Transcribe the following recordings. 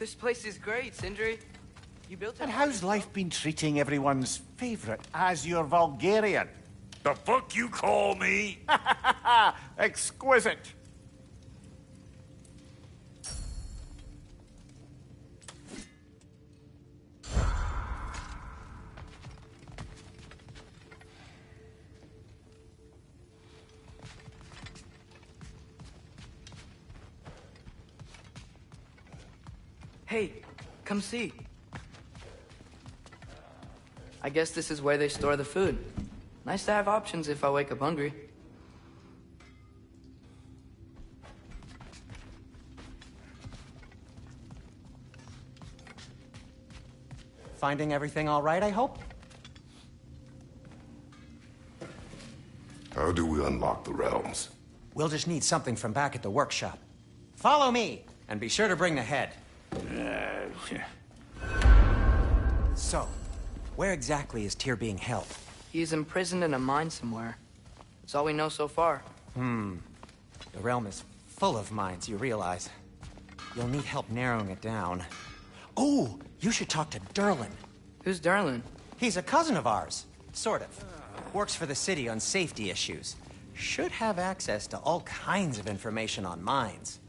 This place is great, Sindri. You built it. And how's life been treating everyone's favorite Azure Vulgarian? The fuck you call me? Exquisite. Hey, come see. I guess this is where they store the food. Nice to have options if I wake up hungry. Finding everything all right, I hope? How do we unlock the realms? We'll just need something from back at the workshop. Follow me, and be sure to bring the head. So, where exactly is Tyr being held? He's imprisoned in a mine somewhere. That's all we know so far. The realm is full of mines, you realize. You'll need help narrowing it down. Oh, you should talk to Derlin. Who's Darlin? He's a cousin of ours. Sort of. Works for the city on safety issues. Should have access to all kinds of information on mines.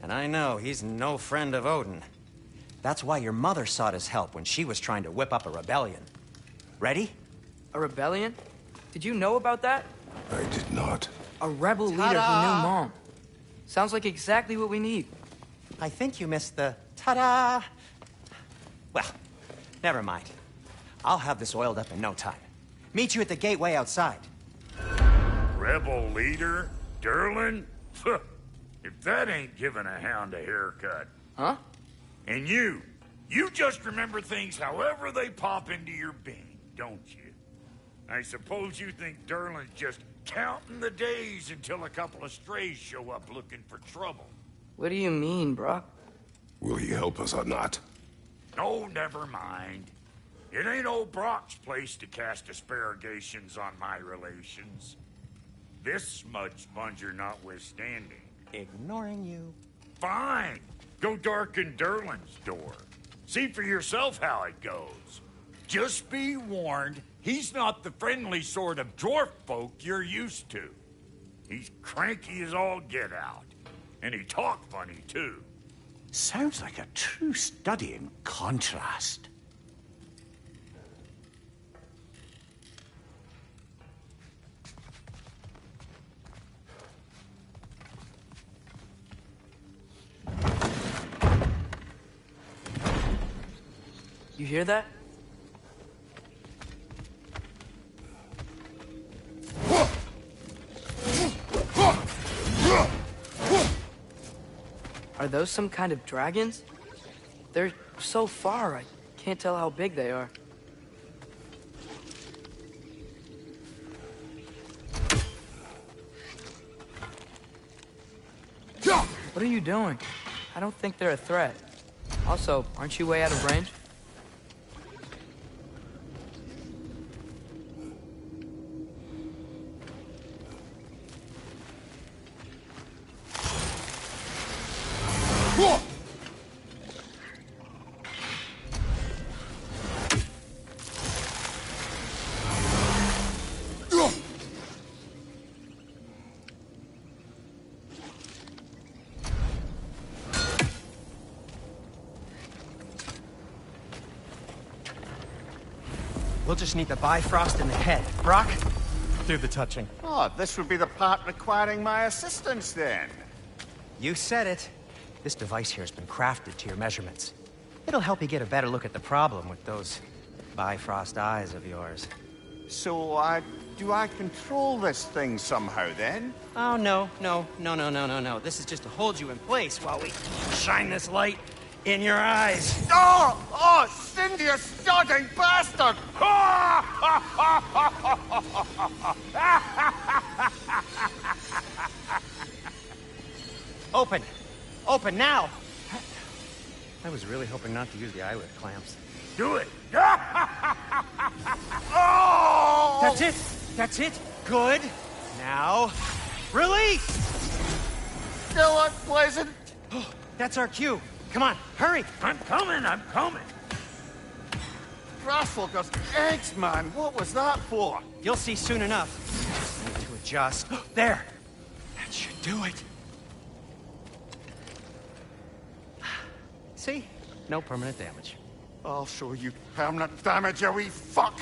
And I know he's no friend of Odin. That's why your mother sought his help when she was trying to whip up a rebellion. Ready? A rebellion? Did you know about that? I did not. A rebel leader who knew Mom. Sounds like exactly what we need. I think you missed the ta-da. Well, never mind. I'll have this oiled up in no time. Meet you at the gateway outside. Rebel leader? Derlin? If that ain't giving a hound a haircut. Huh? And you just remember things however they pop into your being, don't you? I suppose you think Derlin's just counting the days until a couple of strays show up looking for trouble. What do you mean, Brock? Will he help us or not? No, never mind. It ain't old Brock's place to cast aspersions on my relations. This smudge sponger notwithstanding. Ignoring you. Fine. Go darken Derlin's door. See for yourself how it goes. Just be warned, he's not the friendly sort of dwarf folk you're used to. He's cranky as all get out. And he talk funny, too. Sounds like a true study in contrast. You hear that? Are those some kind of dragons? They're so far, I can't tell how big they are. What are you doing? I don't think they're a threat. Also, aren't you way out of range? We'll just need the Bifrost in the head. Brock, do the touching. Oh, this would be the part requiring my assistance then. You said it. This device here has been crafted to your measurements. It'll help you get a better look at the problem with those Bifrost eyes of yours. So, do I control this thing somehow then? Oh, no. This is just to hold you in place while we shine this light in your eyes. Oh, Cindy, you sodding bastard! Open! Open now! I was really hoping not to use the eyelid clamps. Do it! Oh! That's it! That's it! Good! Now, release! Still unpleasant. That's our cue. Come on, hurry! I'm coming! Grassfuckers, eggs, man! What was that for? You'll see soon enough. Need to adjust. There! That should do it. See? No permanent damage. I'll show you permanent damage, you wee fuck!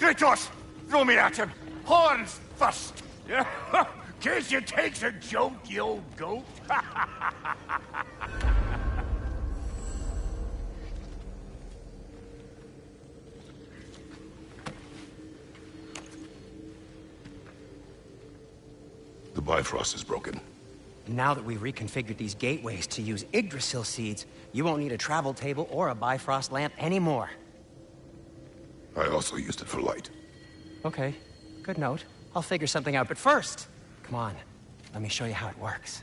Kratos! Throw me at him! Horns first! Yeah, guess you takes a joke, you old goat. The Bifrost is broken. Now that we reconfigured these gateways to use Yggdrasil seeds, you won't need a travel table or a Bifrost lamp anymore. I also used it for light. Okay, good note. I'll figure something out, but first, come on, let me show you how it works.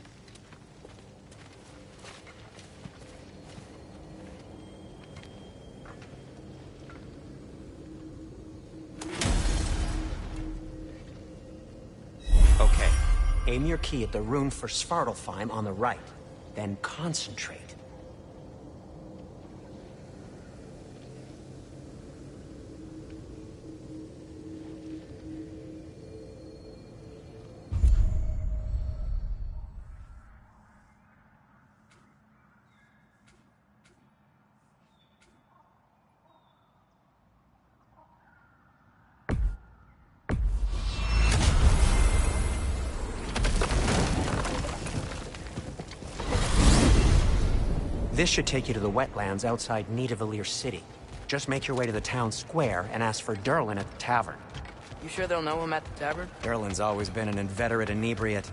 Okay, aim your key at the rune for Svartalfheim on the right, then concentrate. This should take you to the wetlands outside Nidavellir City. Just make your way to the town square and ask for Durlin at the tavern. You sure they'll know him at the tavern? Durlin's always been an inveterate inebriate.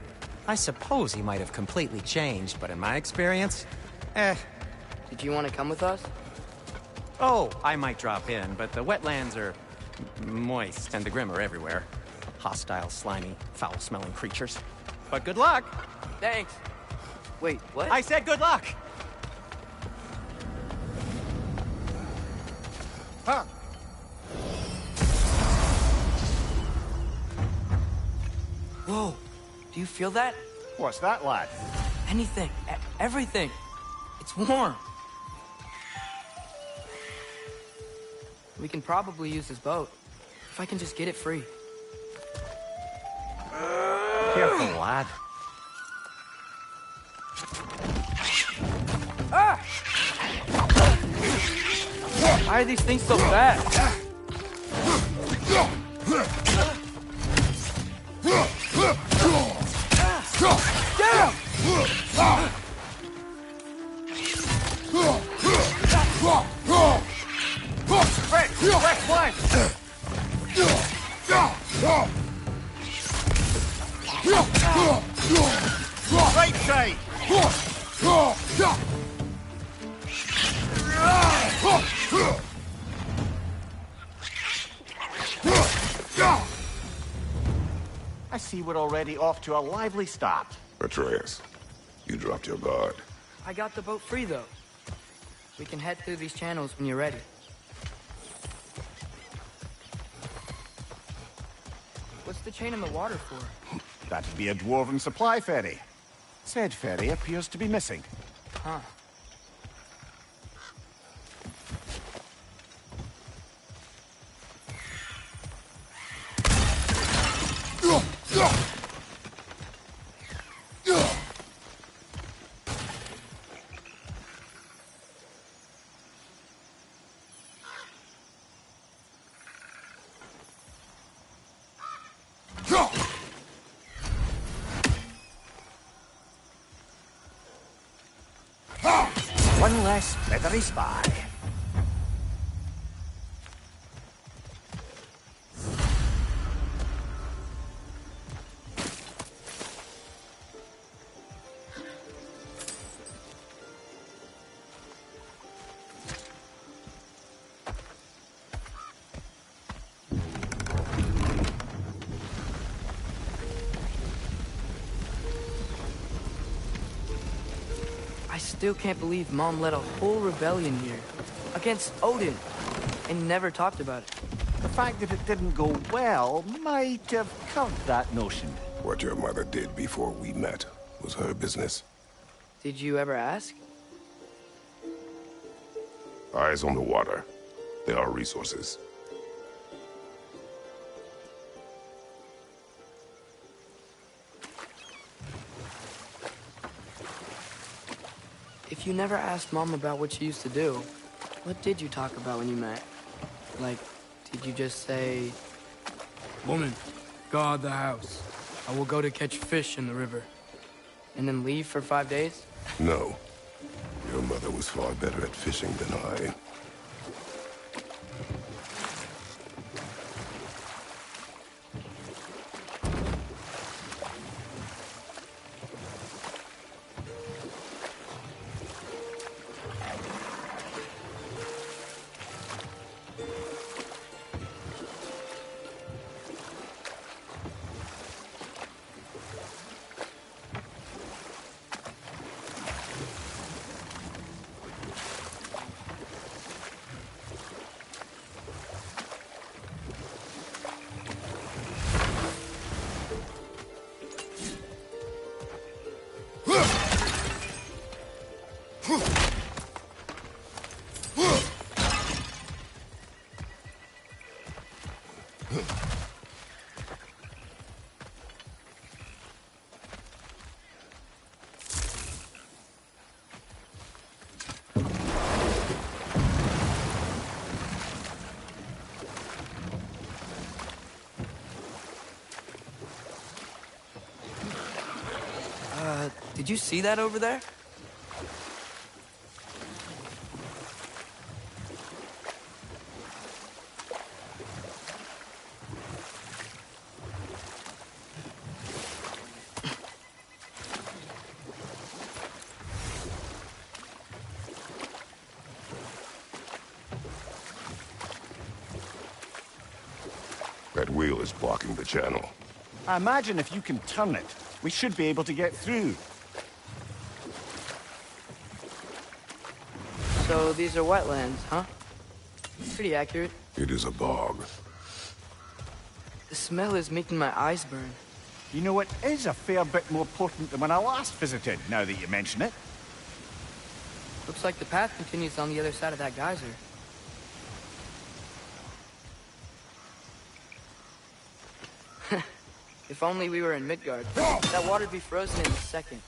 I suppose he might have completely changed, but in my experience, Did you want to come with us? Oh, I might drop in, but the wetlands are moist and the Grim are everywhere. Hostile, slimy, foul-smelling creatures. But good luck! Thanks. Wait, what? I said good luck! Huh? Whoa. Do you feel that? What's that, lad? Anything. Everything. It's warm. We can probably use this boat. If I can just get it free. Careful, lad. Ah! Why are these things so fast? Get him! Left flank! Right side! I see we're already off to a lively start. Atreus, you dropped your guard. I got the boat free, though. We can head through these channels when you're ready. What's the chain in the water for? That'd be a dwarven supply ferry. Said ferry appears to be missing. Huh. One less feathery spy. I still can't believe Mom led a whole rebellion here. Against Odin. And never talked about it. The fact that it didn't go well might have curved that notion. What your mother did before we met was her business. Did you ever ask? Eyes on the water. There are resources. If you never asked Mom about what she used to do, what did you talk about when you met? Like, did you just say... Woman, guard the house. I will go to catch fish in the river. and then leave for 5 days? No. Your mother was far better at fishing than I. Did you see that over there? That wheel is blocking the channel. I imagine if you can turn it, we should be able to get through. So these are wetlands, huh? Pretty accurate. It is a bog. The smell is making my eyes burn. You know, it is a fair bit more potent than when I last visited, now that you mention it. Looks like the path continues on the other side of that geyser. If only we were in Midgard. That water'd be frozen in a second.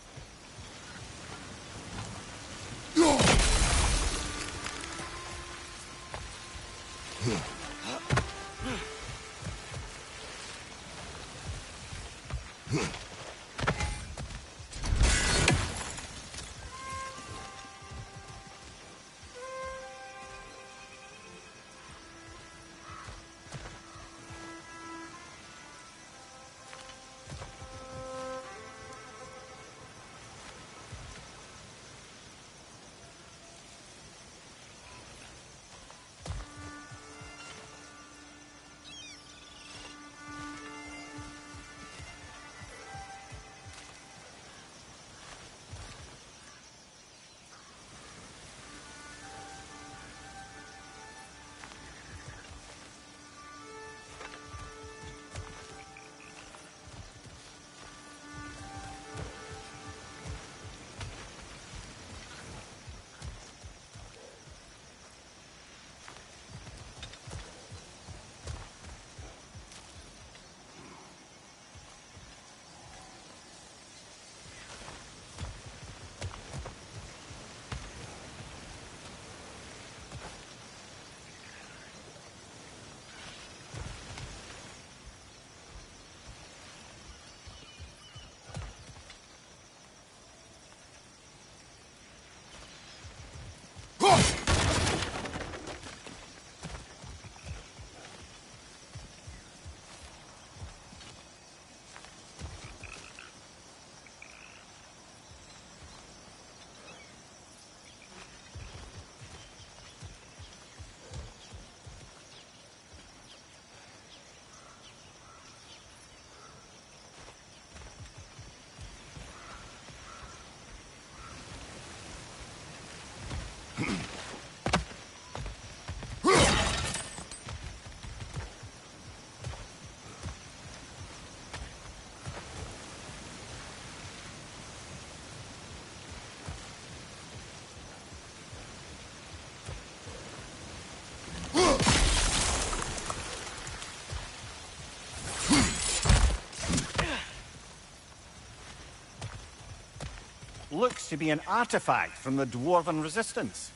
looks to be an artifact from the Dwarven Resistance.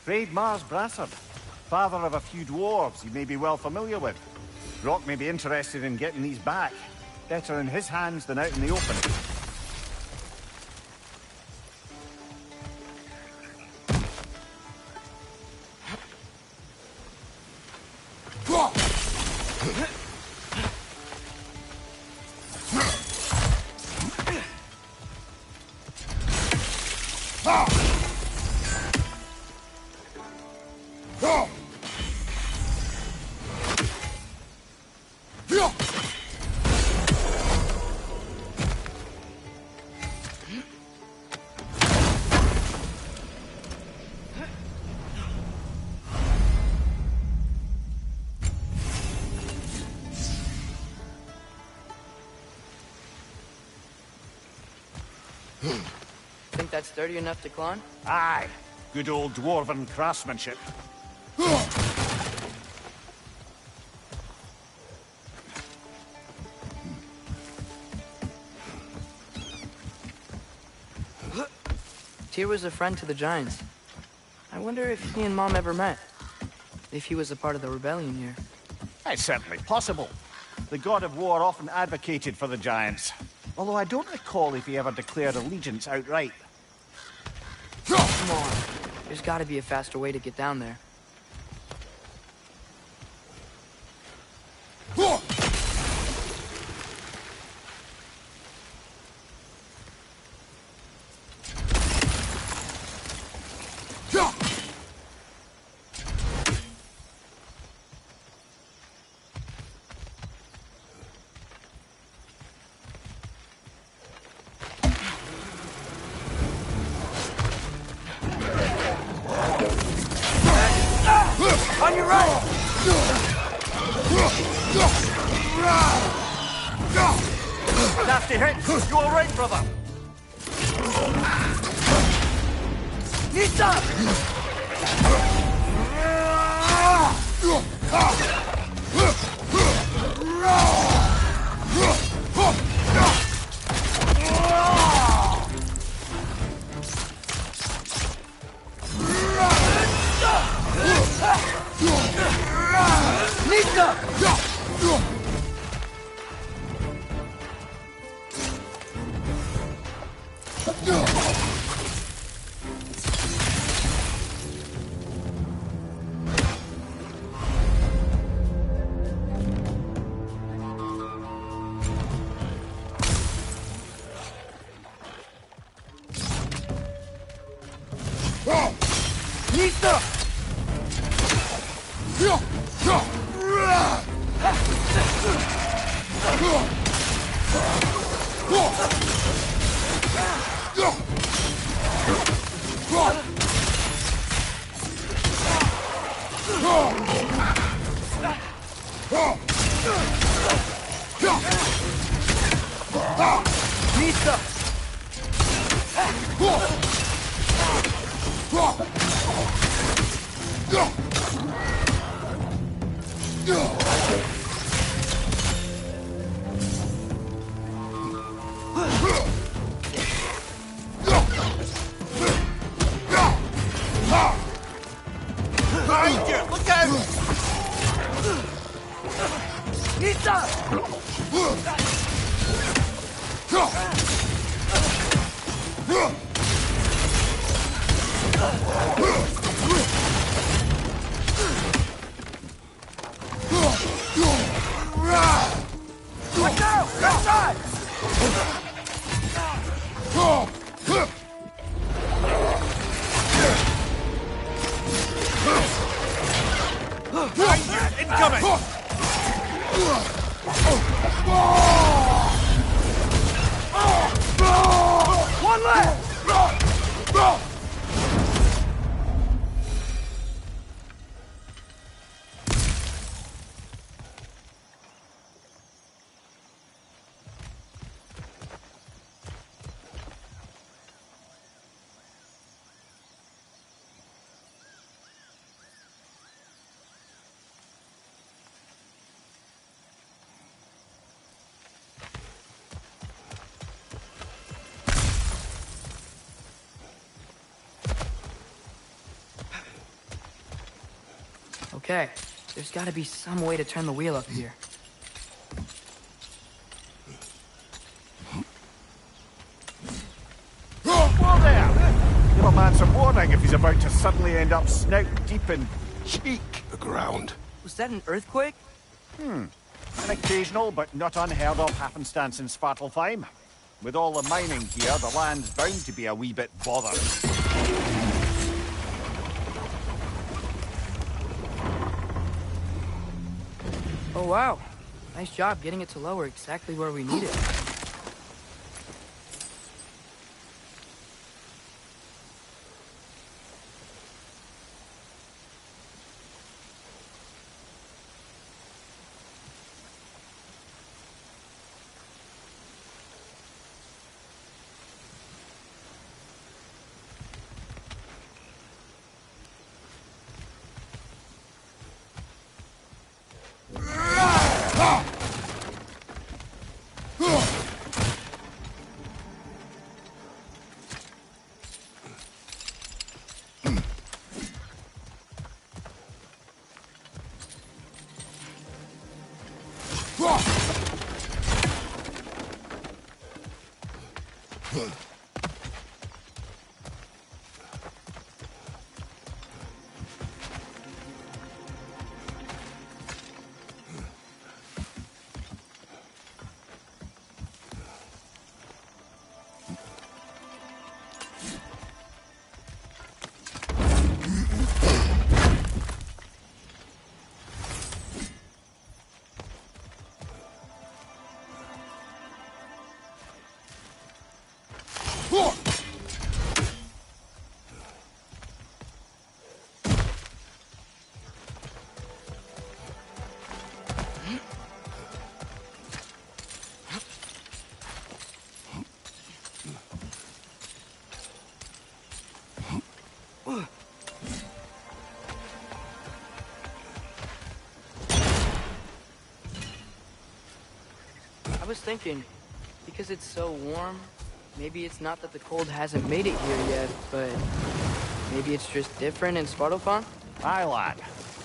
Freyed Mars Brassard, father of a few dwarves you may be well familiar with. Rock may be interested in getting these back. Better in his hands than out in the open. Think that's sturdy enough to climb? Aye. Good old Dwarven craftsmanship. Tyr was a friend to the Giants. I wonder if he and Mom ever met. If he was a part of the rebellion here. It's certainly possible. The god of war often advocated for the Giants. Although I don't recall if he ever declared allegiance outright. Come on. There's gotta be a faster way to get down there. On your right! Nasty hit! You alright, brother? Nita! One left! Okay, there's gotta be some way to turn the wheel up here. Whoa there! Give a man some warning if he's about to suddenly end up snout deep in cheek. The ground. Was that an earthquake? An occasional but not unheard of happenstance in Svartalfheim. With all the mining here, the land's bound to be a wee bit bothered. Oh wow, nice job getting it to lower exactly where we need it. I was thinking, because it's so warm, maybe it's not that the cold hasn't made it here yet, but maybe it's just different in Svartalfheim? Aye, lad.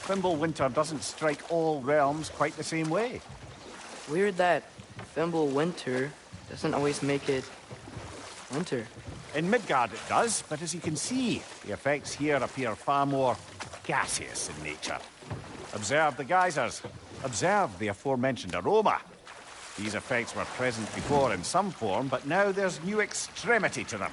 Winter doesn't strike all realms quite the same way. Weird that Winter doesn't always make it winter. In Midgard it does, but as you can see, the effects here appear far more gaseous in nature. Observe the geysers. Observe the aforementioned aroma. These effects were present before in some form, but now there's new extremity to them.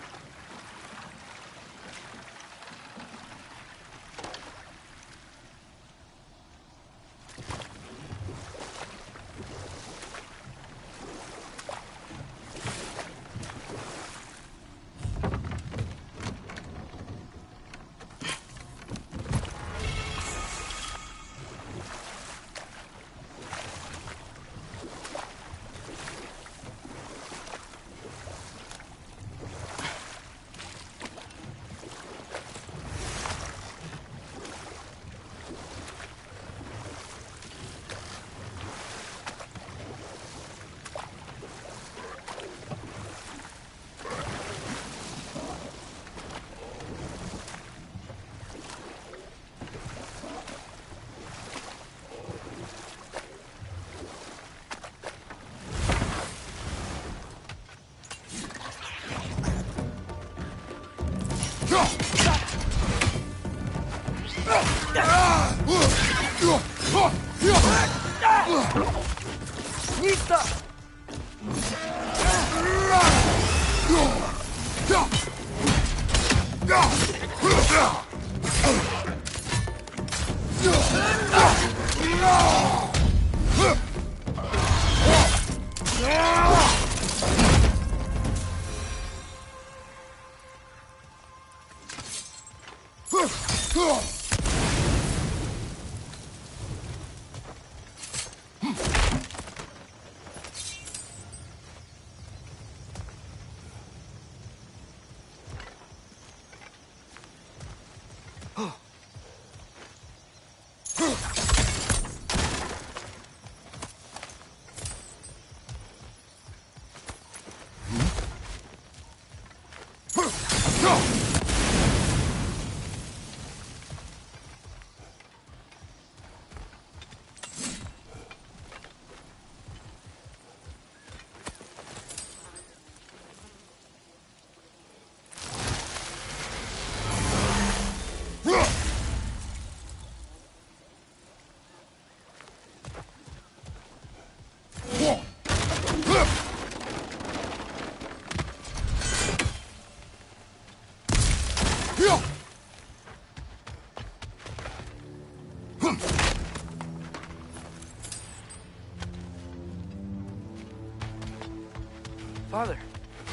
Father,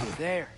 up there.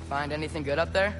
Find anything good up there?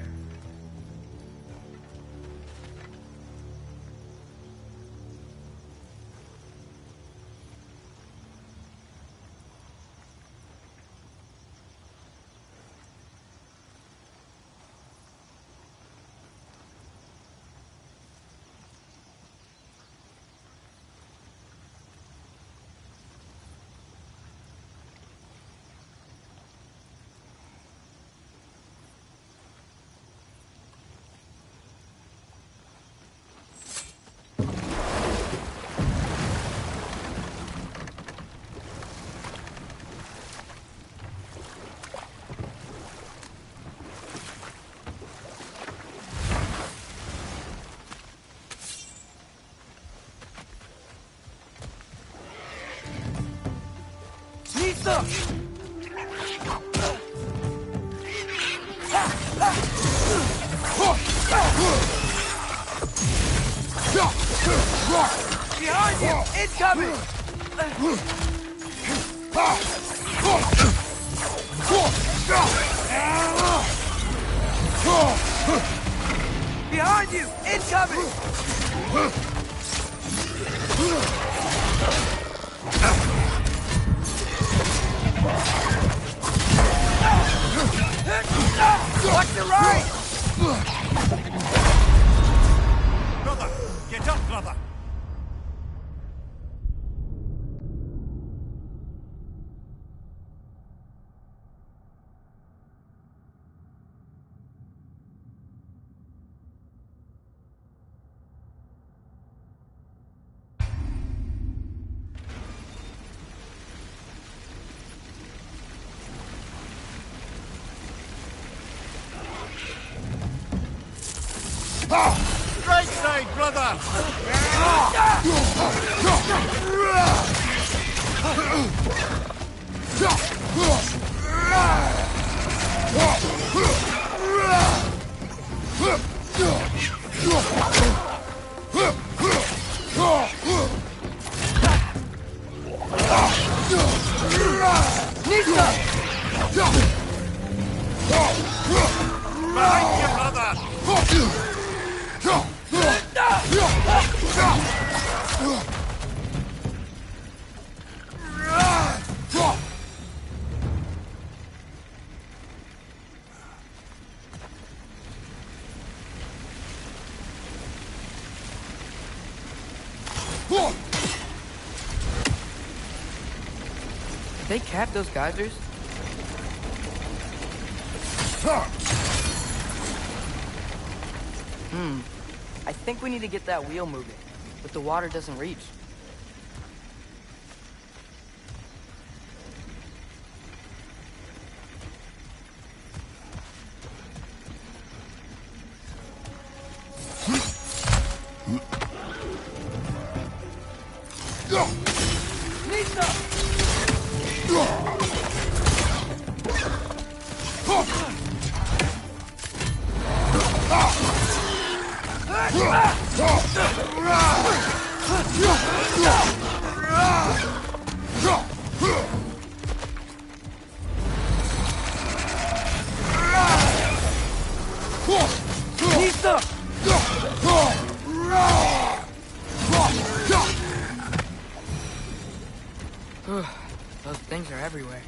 Behind you! Incoming! Behind you! Incoming! Watch the right! Brother! Get up, brother! Right side, brother! Behind you, brother! Did they cap those geysers? I think we need to get that wheel moving, but the water doesn't reach. Those things are everywhere.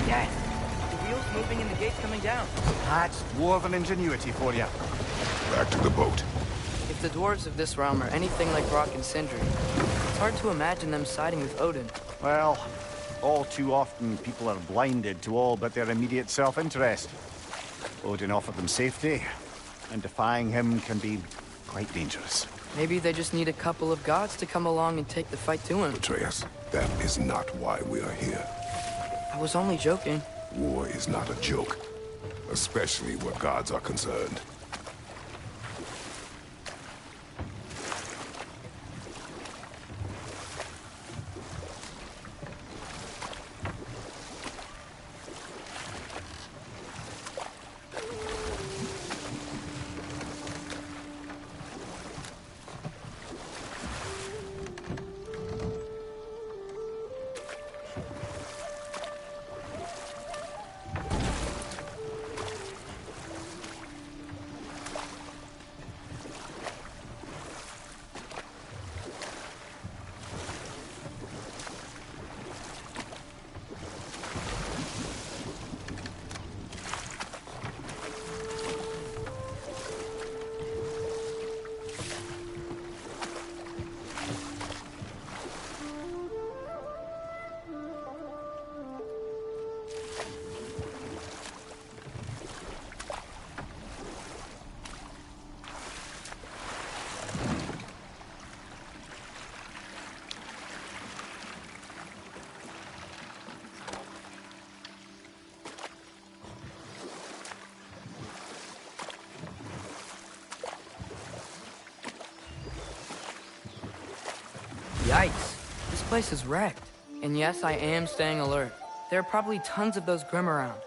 Yes! The wheel's moving and the gate's coming down. That's dwarven ingenuity for you. Back to the boat. If the dwarves of this realm are anything like Rock and Sindri, it's hard to imagine them siding with Odin. Well, all too often people are blinded to all but their immediate self-interest. Odin offered them safety, and defying him can be quite dangerous. Maybe they just need a couple of gods to come along and take the fight to him. Atreus, that is not why we are here. I was only joking. War is not a joke, especially where gods are concerned. Yikes. This place is wrecked. And yes, I am staying alert. There are probably tons of those Grim around.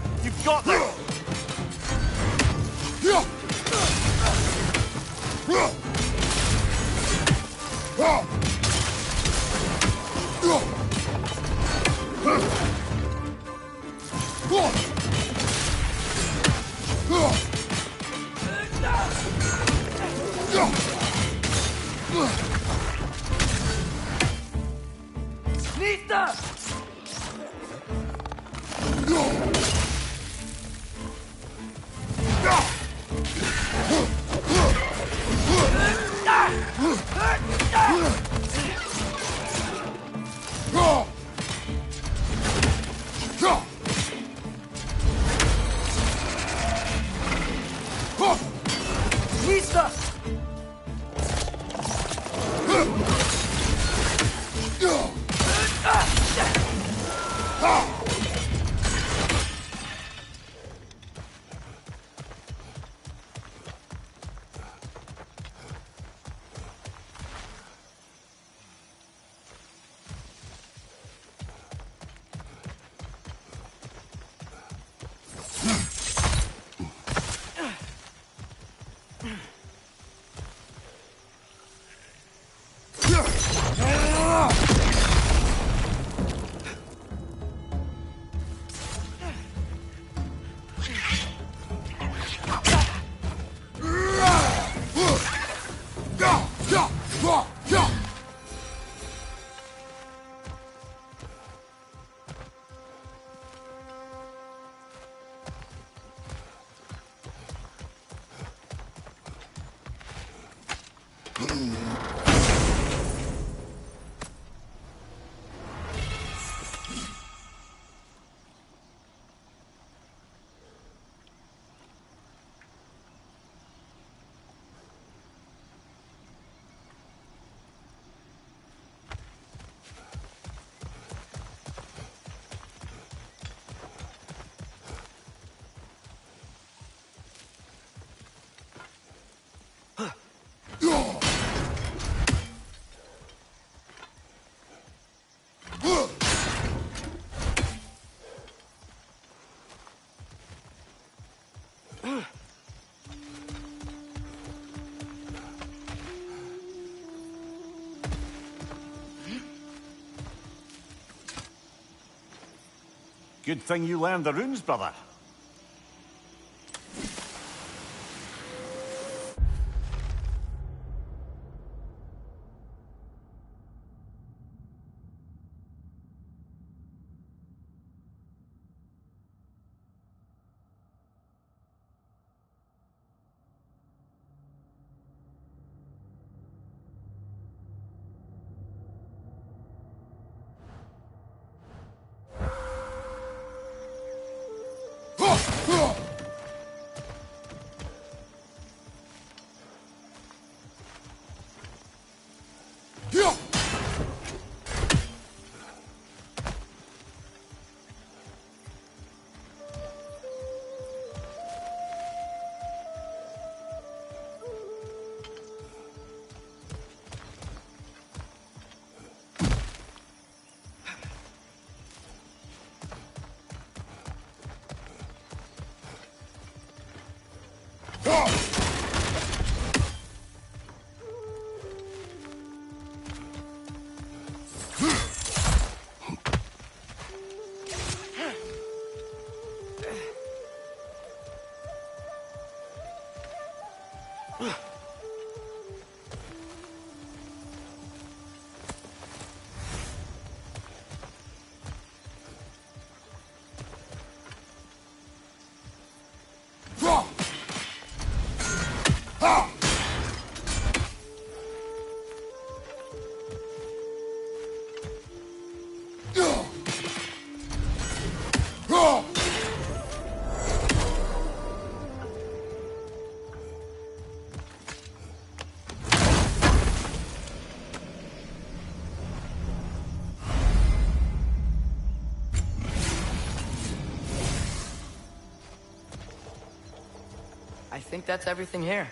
man! You've got this! Good thing you learned the runes, brother. I think that's everything here.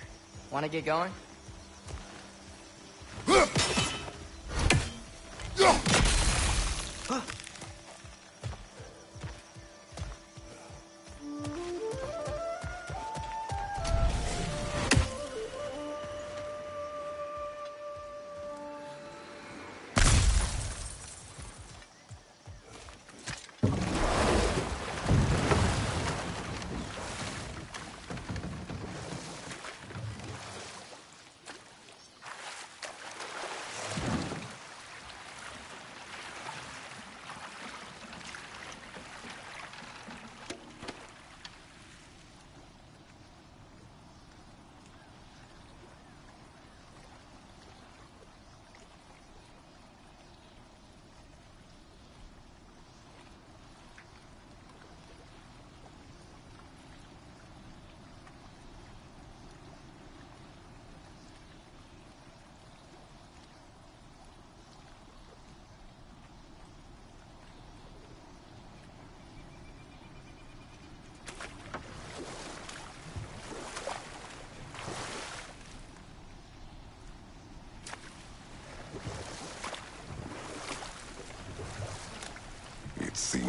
Want to get going?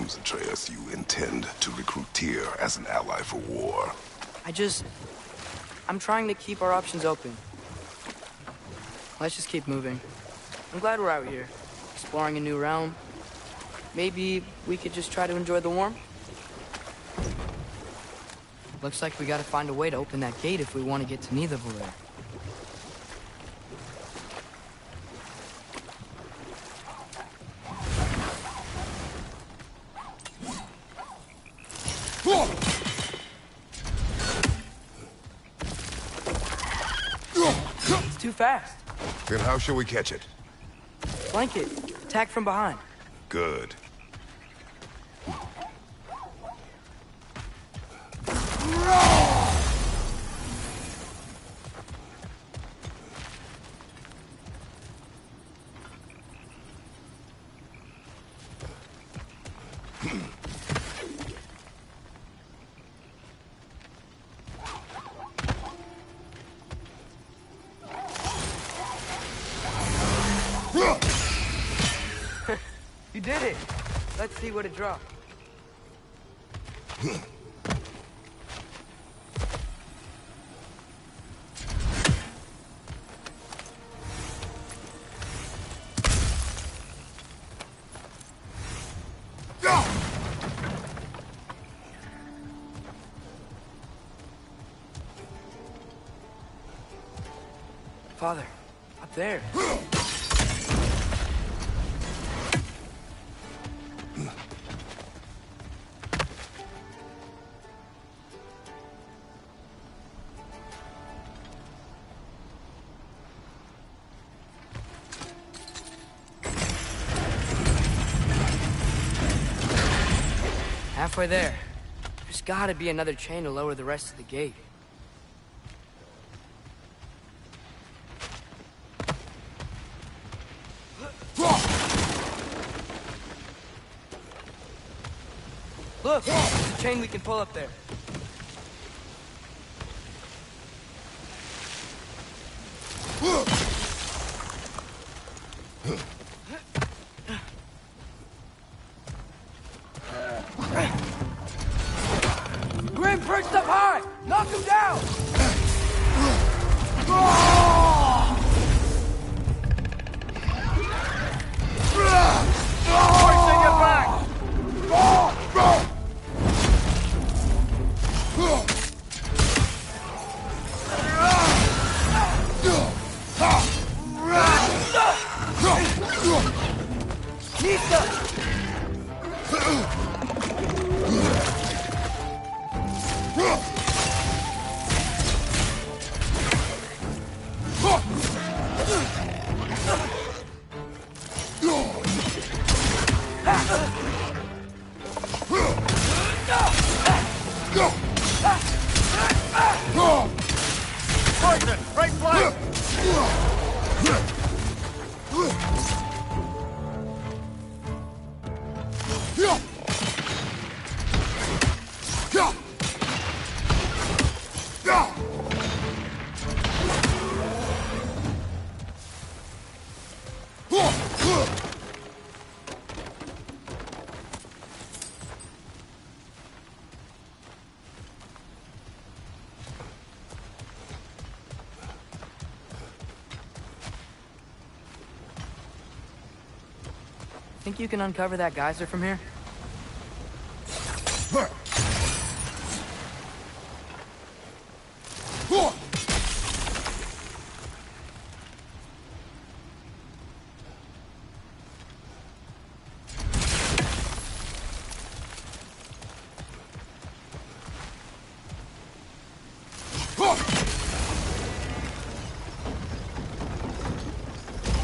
seems, Atreus, you intend to recruit Tyr as an ally for war. I'm trying to keep our options open. Let's just keep moving. I'm glad we're out here, exploring a new realm. Maybe we could just try to enjoy the warmth? Looks like we gotta find a way to open that gate if we want to get to Nidavellir. It's too fast. Then how shall we catch it? Flank it. Attack from behind. Good. You did it! Let's see what it dropped. Father, up there. Halfway there. There's gotta be another chain to lower the rest of the gate. Look! There's a chain we can pull up there. Grim perched up high! Knock him down! Hoisting it back! Poison! Right flank! Think you can uncover that geyser from here?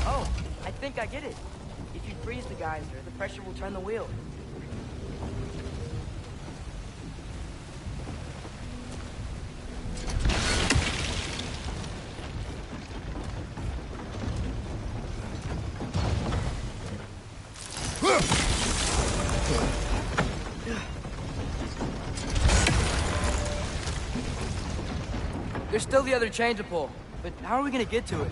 Oh, I think I get it. If you freeze the geyser, the pressure will turn the wheel. There's still the other chain to pull, but how are we gonna get to it?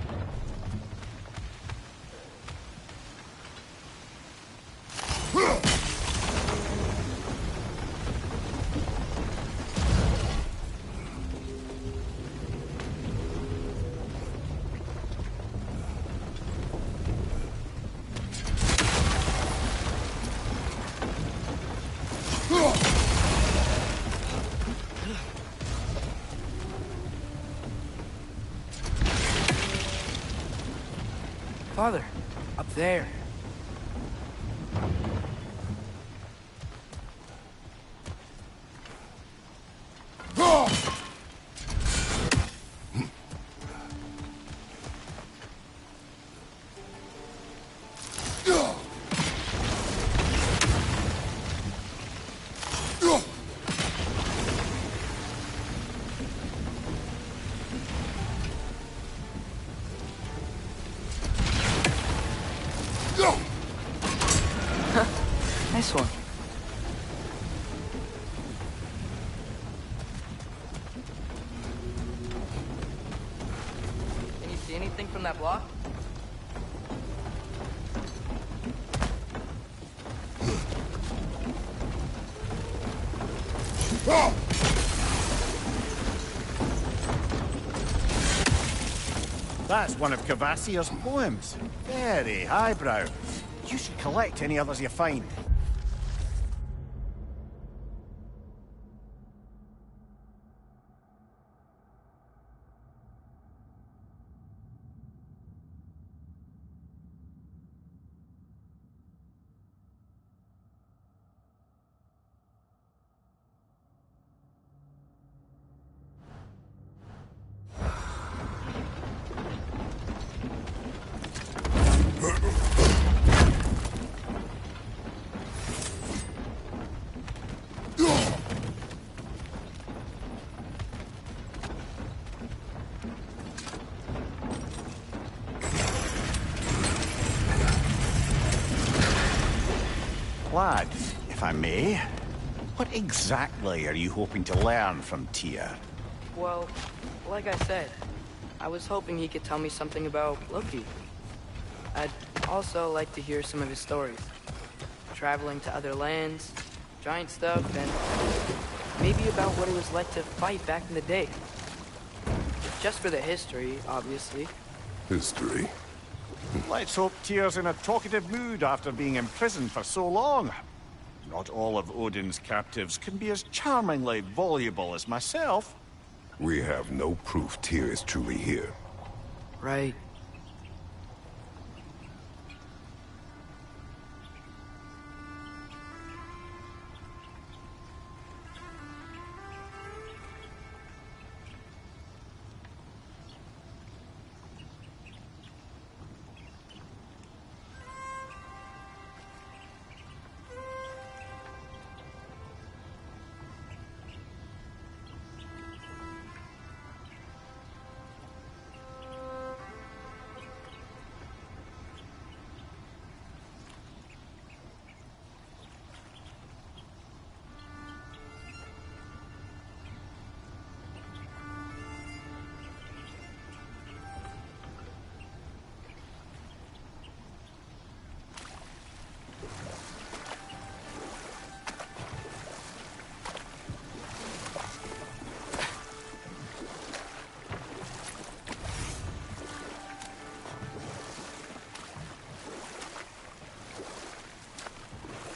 Father, up there. Nice one. Can you see anything from that block? That's one of Cavassier's poems. Very highbrow. You should collect any others you find. Lad, if I may, what exactly are you hoping to learn from Tyr? Well, like I said, I was hoping he could tell me something about Loki. I'd also like to hear some of his stories. Traveling to other lands, giant stuff, and maybe about what it was like to fight back in the day. Just for the history, obviously. History. Let's hope Tyr's in a talkative mood after being imprisoned for so long. Not all of Odin's captives can be as charmingly voluble as myself. We have no proof Tyr is truly here. Right.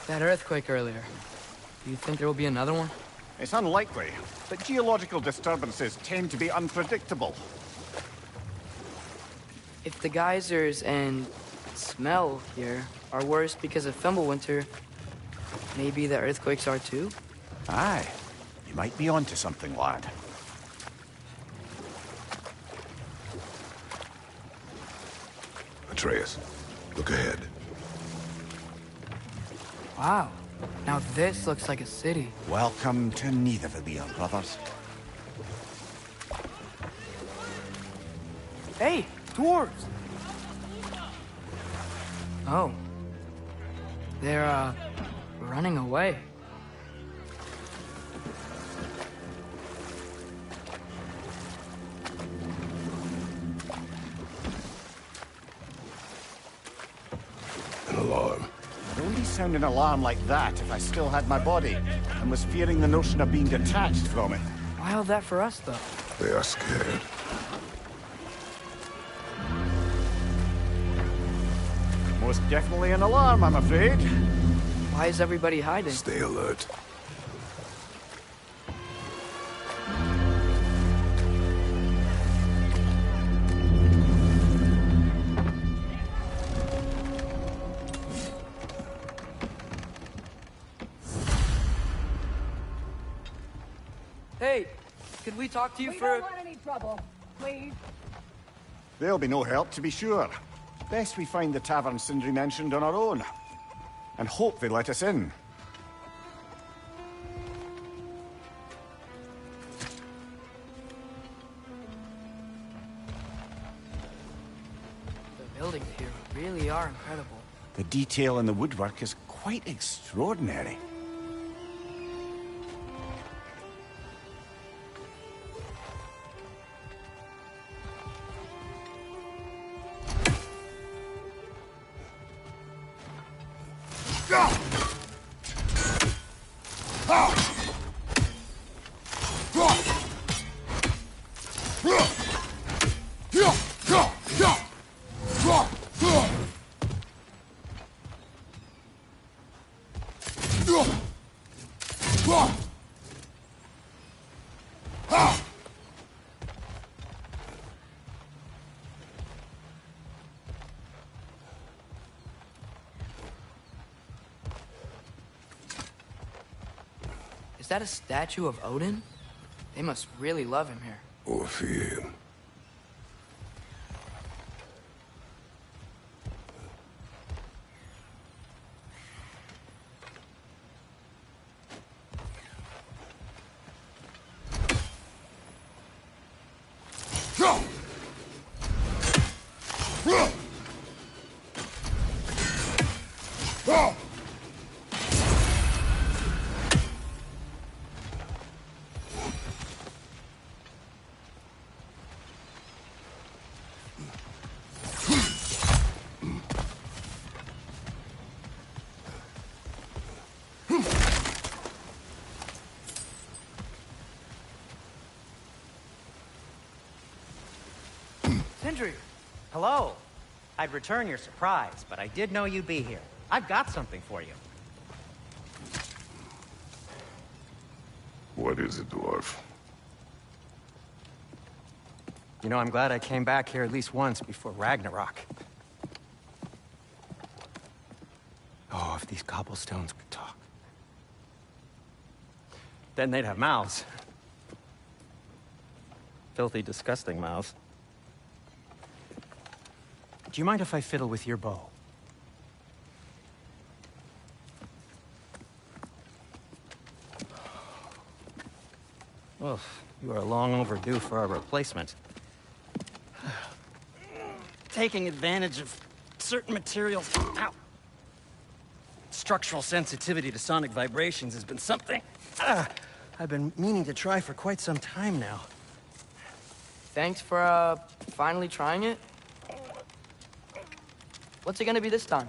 That earthquake earlier. Do you think there will be another one? It's unlikely, but geological disturbances tend to be unpredictable. If the geysers and smell here are worse because of Fimbulwinter, maybe the earthquakes are too? Aye, you might be onto something, lad. Atreus, look ahead. Wow. Now this looks like a city. Welcome to Nidavellir, brothers. Hey, dwarves! Oh. They're, running away. An alarm. I'd only sound an alarm like that if I still had my body, and was fearing the notion of being detached from it. Why all that for us, though? They are scared. Most definitely an alarm, I'm afraid. Why is everybody hiding? Stay alert. Hey, could we talk to you We for... don't want any trouble, please. There'll be no help, to be sure. Best we find the tavern Sindri mentioned on our own. And hope they let us in. The buildings here really are incredible. The detail in the woodwork is quite extraordinary. Is that a statue of Odin? They must really love him here. Or fear him. Sindri! Hello. I'd return your surprise, but I did know you'd be here. I've got something for you. What is it, dwarf? You know, I'm glad I came back here at least once before Ragnarok. Oh, if these cobblestones could talk. Then they'd have mouths. Filthy, disgusting mouths. Do you mind if I fiddle with your bow? Oh, you are long overdue for a replacement. Taking advantage of certain materials. Ow. Structural sensitivity to sonic vibrations has been something I've been meaning to try for quite some time now. Thanks for, finally trying it. What's it gonna be this time?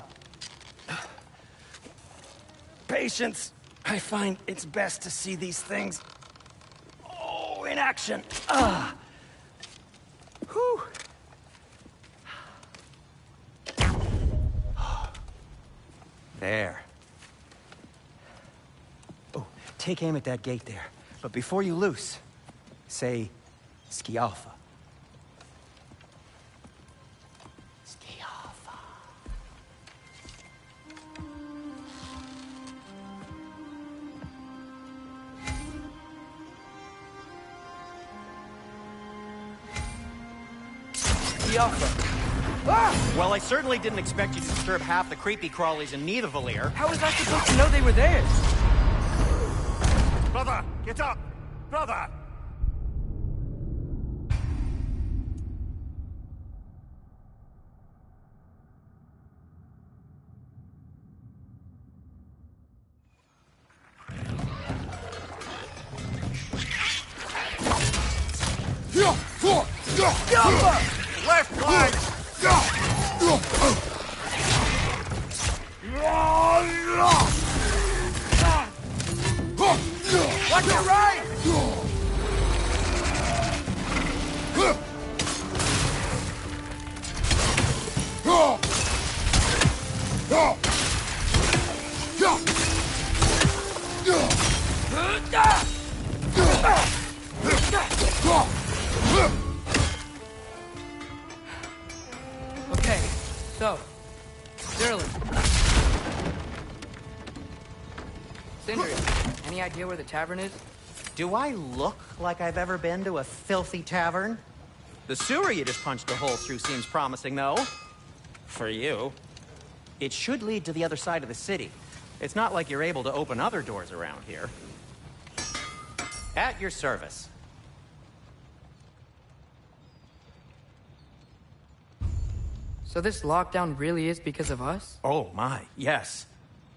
Patience. I find it's best to see these things, in action. Whew. There. Oh, take aim at that gate there. But before you loose, say, Skialfa. Skialfa. Skialfa. Well, I certainly didn't expect you to disturb half the creepy crawlies in Nidavellir. How was I supposed to know they were there? Brother, get up! Brother! Left flank! Watch your right! Okay, so, Sterling. Sindri, any idea where the tavern is? Do I look like I've ever been to a filthy tavern? The sewer you just punched a hole through seems promising, though. For you. It should lead to the other side of the city. It's not like you're able to open other doors around here. At your service. So this lockdown really is because of us? Oh my, yes.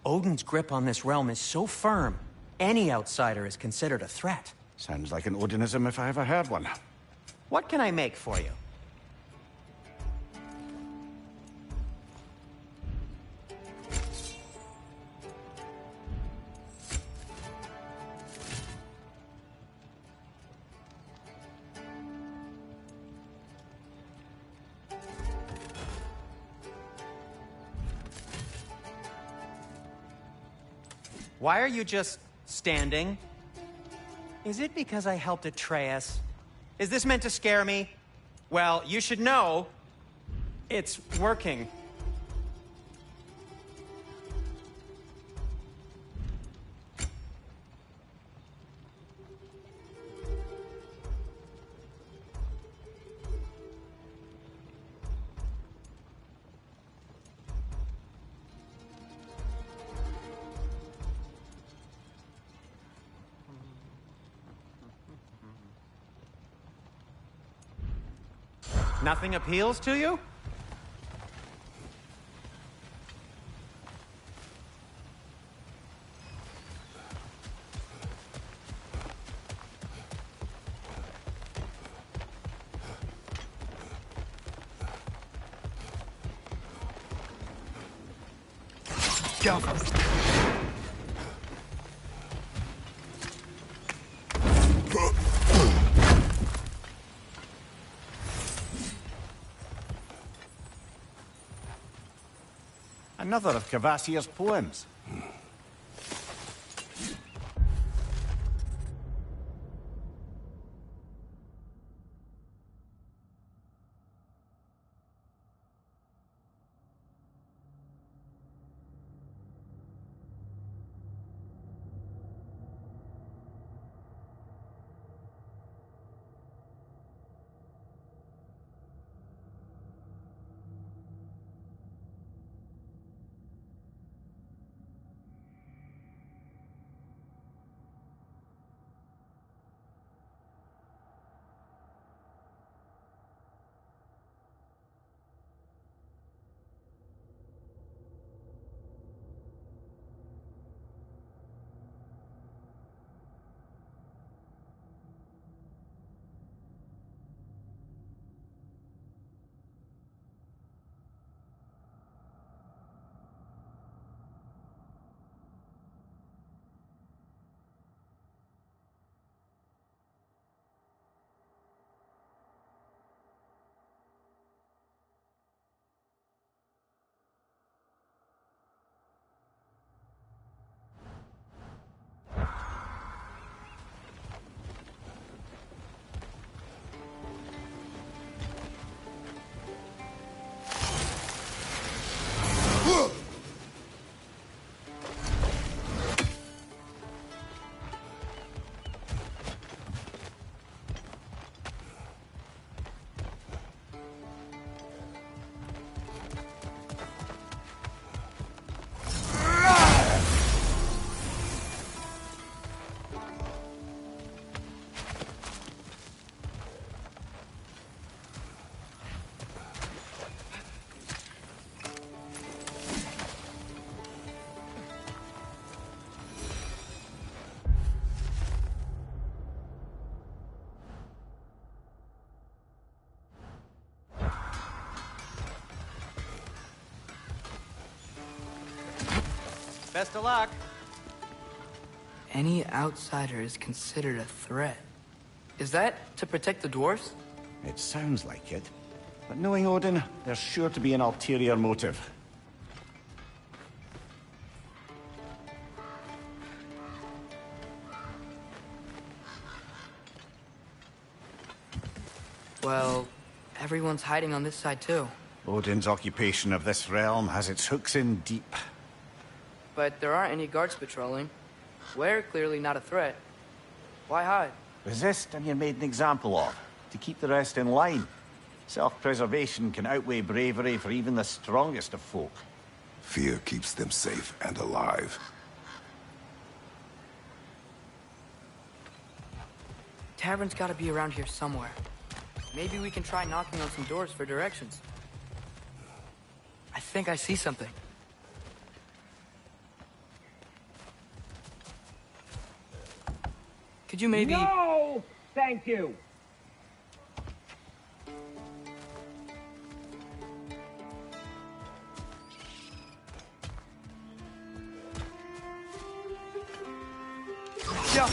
Odin's grip on this realm is so firm, any outsider is considered a threat. Sounds like an Odinism if I ever heard one. What can I make for you? Why are you just standing? Is it because I helped Atreus? Is this meant to scare me? Well, you should know, it's working. Nothing appeals to you? Go for it. Another of Cavassier's poems. Best of luck. Any outsider is considered a threat. Is that to protect the dwarfs? It sounds like it. But knowing Odin, there's sure to be an ulterior motive. Well, everyone's hiding on this side too. Odin's occupation of this realm has its hooks in deep. But there aren't any guards patrolling. We're clearly not a threat. Why hide? Resist and you're made an example of, to keep the rest in line. Self-preservation can outweigh bravery for even the strongest of folk. Fear keeps them safe and alive. Tavern's gotta be around here somewhere. Maybe we can try knocking on some doors for directions. I think I see something. Could you maybe... No! Thank you! Yeah.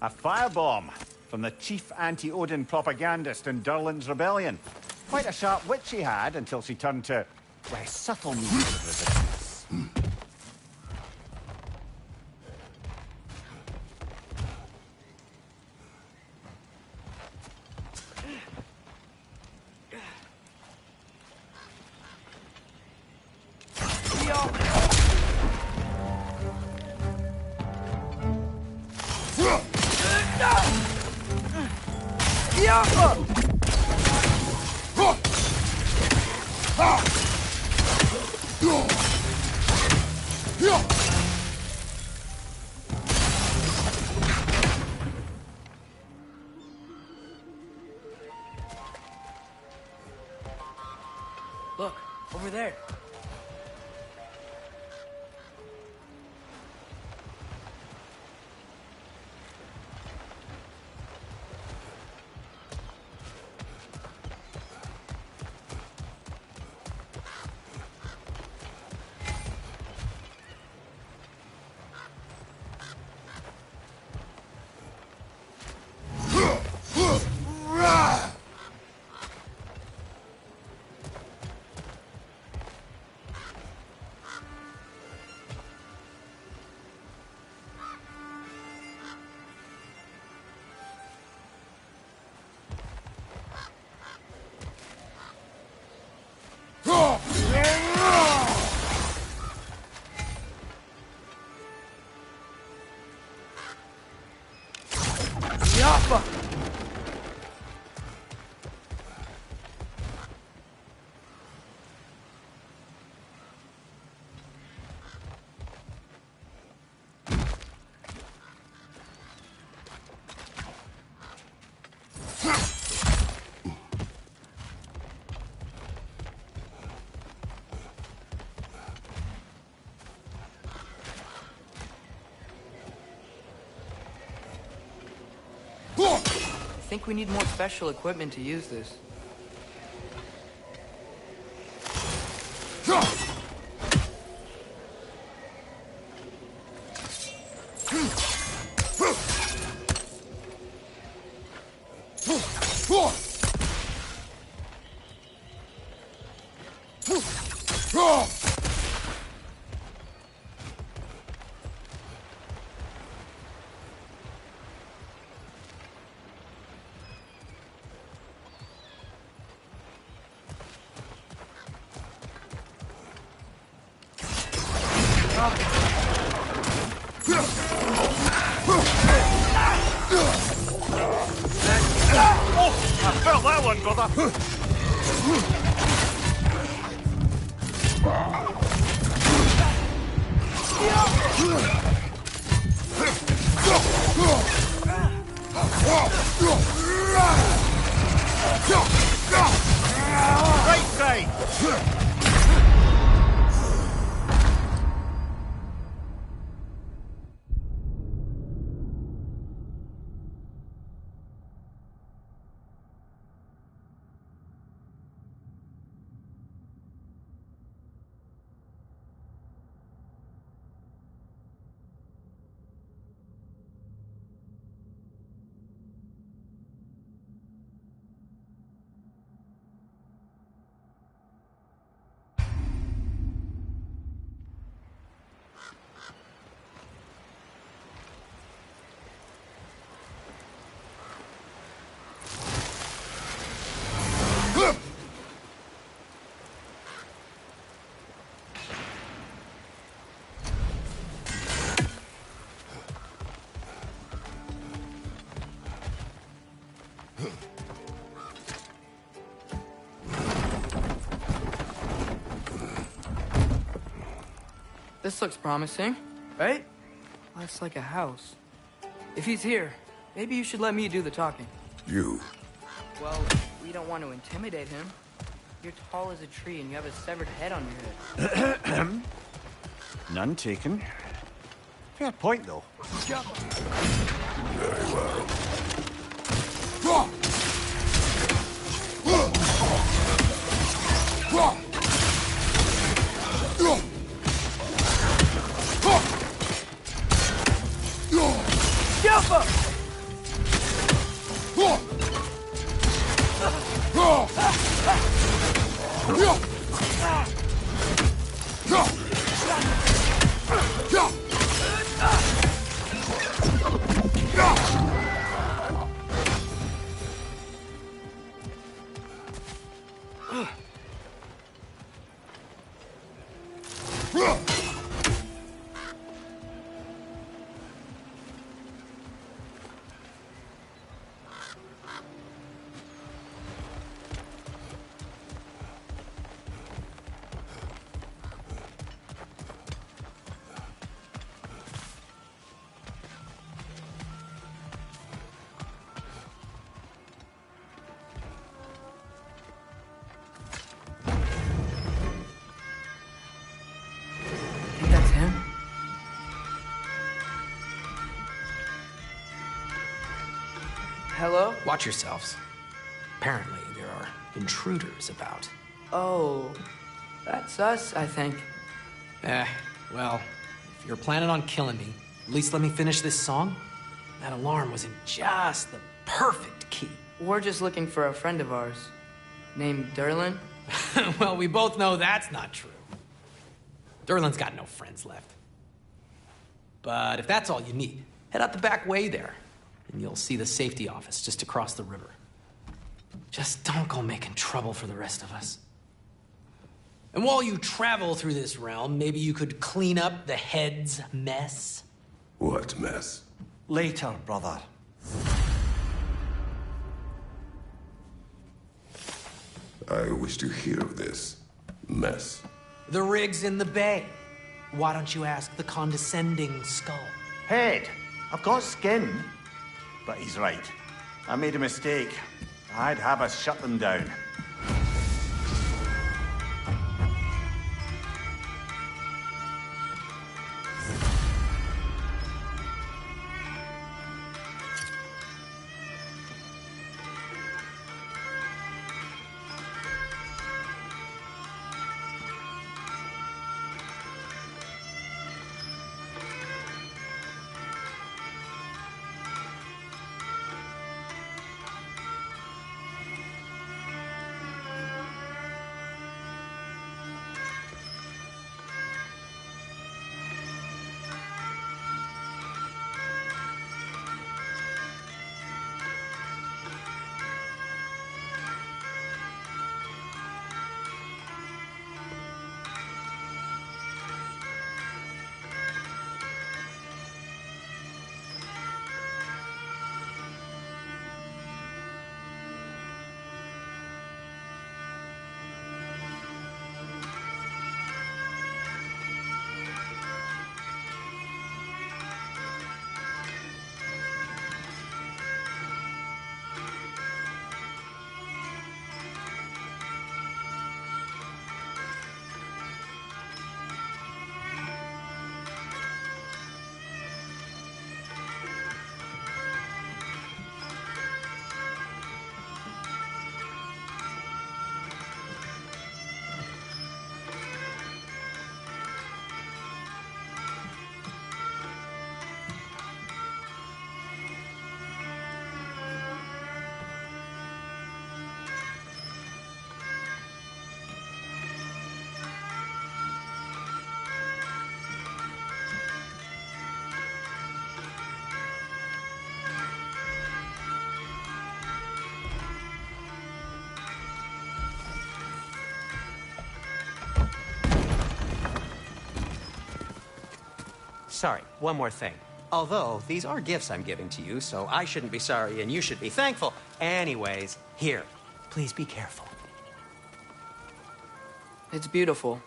A firebomb from the chief anti-Odin propagandist in Durlin's rebellion. Quite a sharp wit she had until she turned to less subtle means of resistance. Look, over there. I think we need more special equipment to use this. I felt that one, brother! Right side! This looks promising, right? Looks like a house. If he's here, maybe you should let me do the talking. You. Well, we don't want to intimidate him. You're tall as a tree and you have a severed head on your head. None taken. Fair point, though. Very well. Jump up! Hello? Watch yourselves. Apparently, there are intruders about. Oh, that's us, I think. Well, if you're planning on killing me, at least let me finish this song. That alarm was in just the perfect key. We're just looking for a friend of ours, named Derlin. Well, we both know that's not true. Derlin's got no friends left. But if that's all you need, head out the back way there, and you'll see the safety office just across the river. Just don't go making trouble for the rest of us. And while you travel through this realm, maybe you could clean up the head's mess? What mess? Later, brother. I wish to hear of this mess. The rig's in the bay. Why don't you ask the condescending skull? Head, I've got skin. But he's right. I made a mistake. I'd have us shut them down. sorry, one more thing. Although, these are gifts I'm giving to you, so I shouldn't be sorry and you should be thankful. Anyways, here, please be careful. It's beautiful.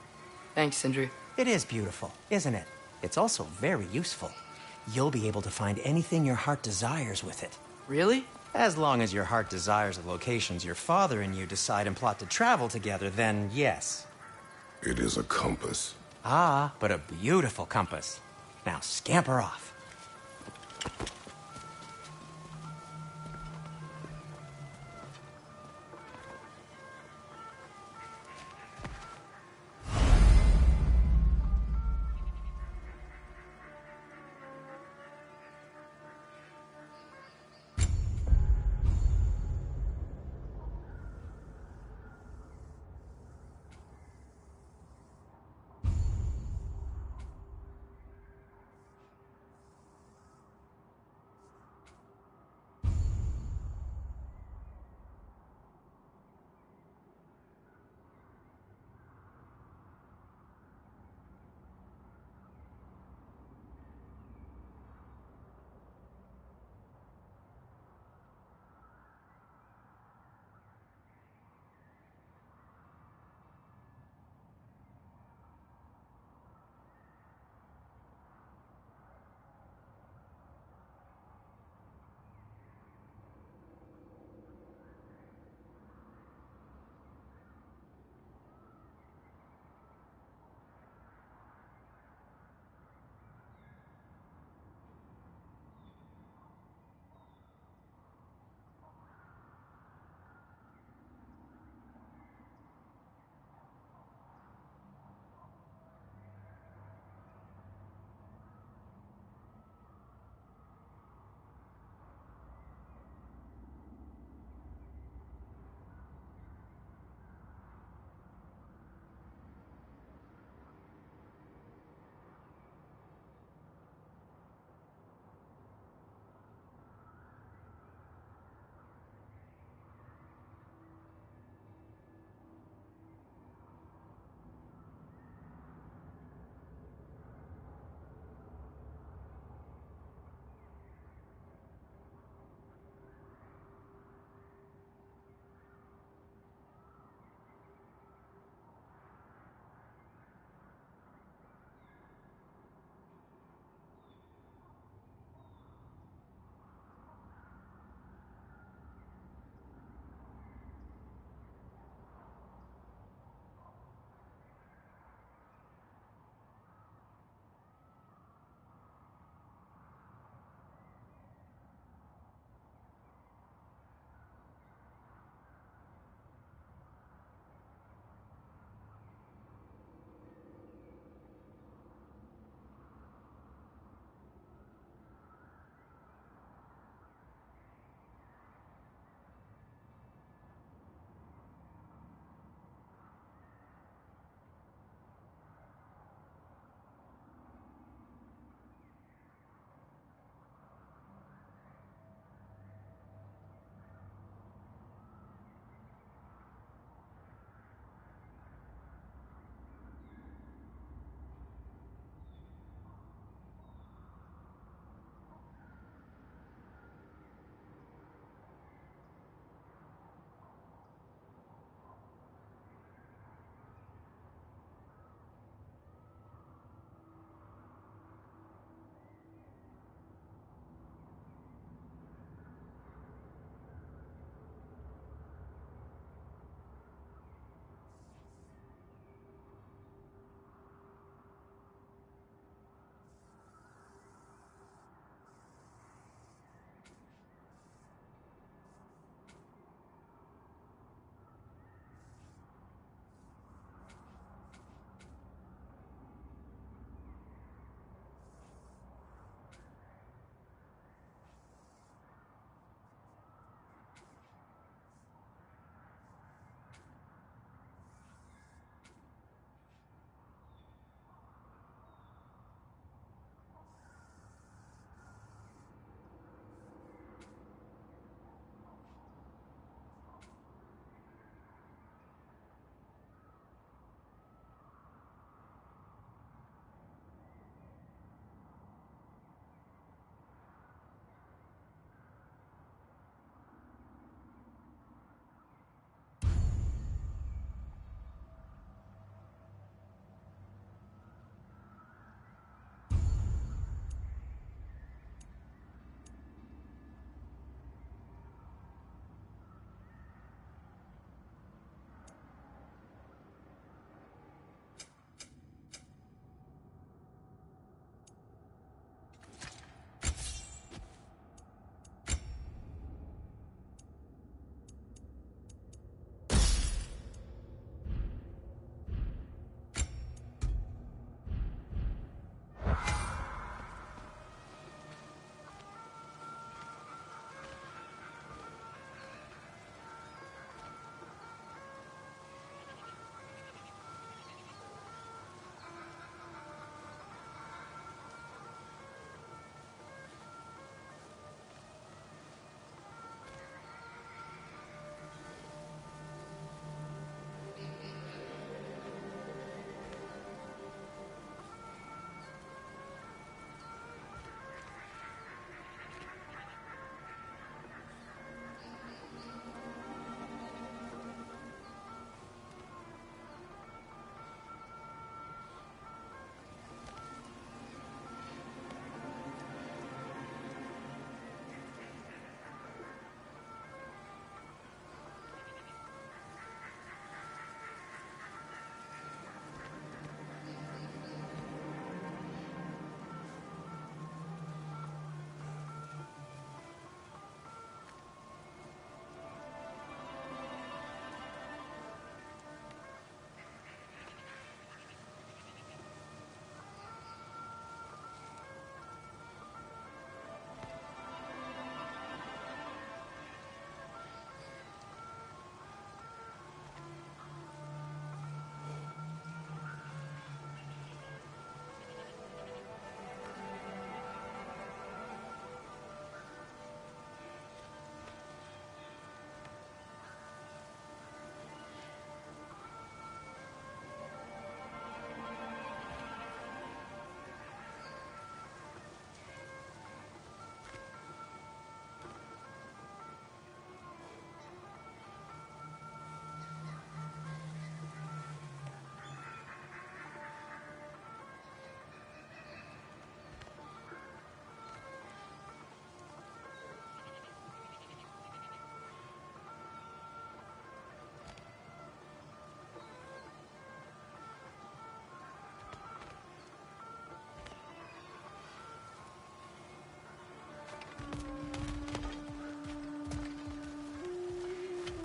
Thanks, Sindri. It is beautiful, isn't it? It's also very useful. You'll be able to find anything your heart desires with it. Really? As long as your heart desires the locations your father and you decide and plot to travel together, then yes. It is a compass. Ah, but a beautiful compass. Now scamper off.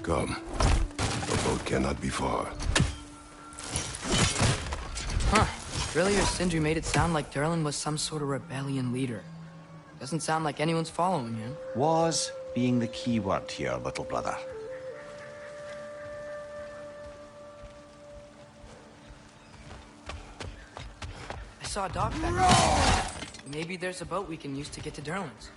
Come. The boat cannot be far. Huh. Really or Sindri made it sound like Durlin was some sort of rebellion leader. Doesn't sound like anyone's following him. Was being the key word here, little brother. I saw a dock back there. Maybe there's a boat we can use to get to Durlin's.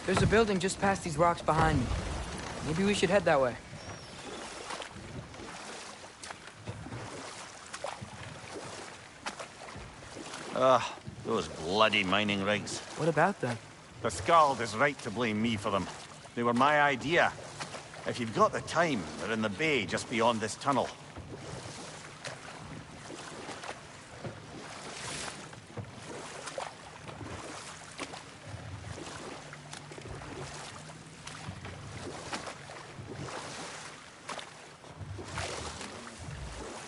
There's a building just past these rocks behind me. Maybe we should head that way. Those bloody mining rigs. What about them? The Skald is right to blame me for them. They were my idea. If you've got the time, they're in the bay just beyond this tunnel.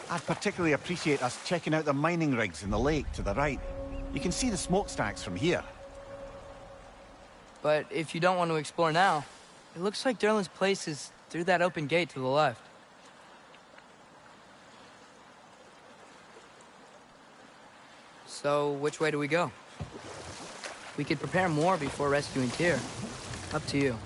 I'd particularly appreciate us checking out the mining rigs in the lake to the right. You can see the smokestacks from here. But if you don't want to explore now, it looks like Durlin's place is through that open gate to the left. So, which way do we go? We could prepare more before rescuing Tyr. Up to you.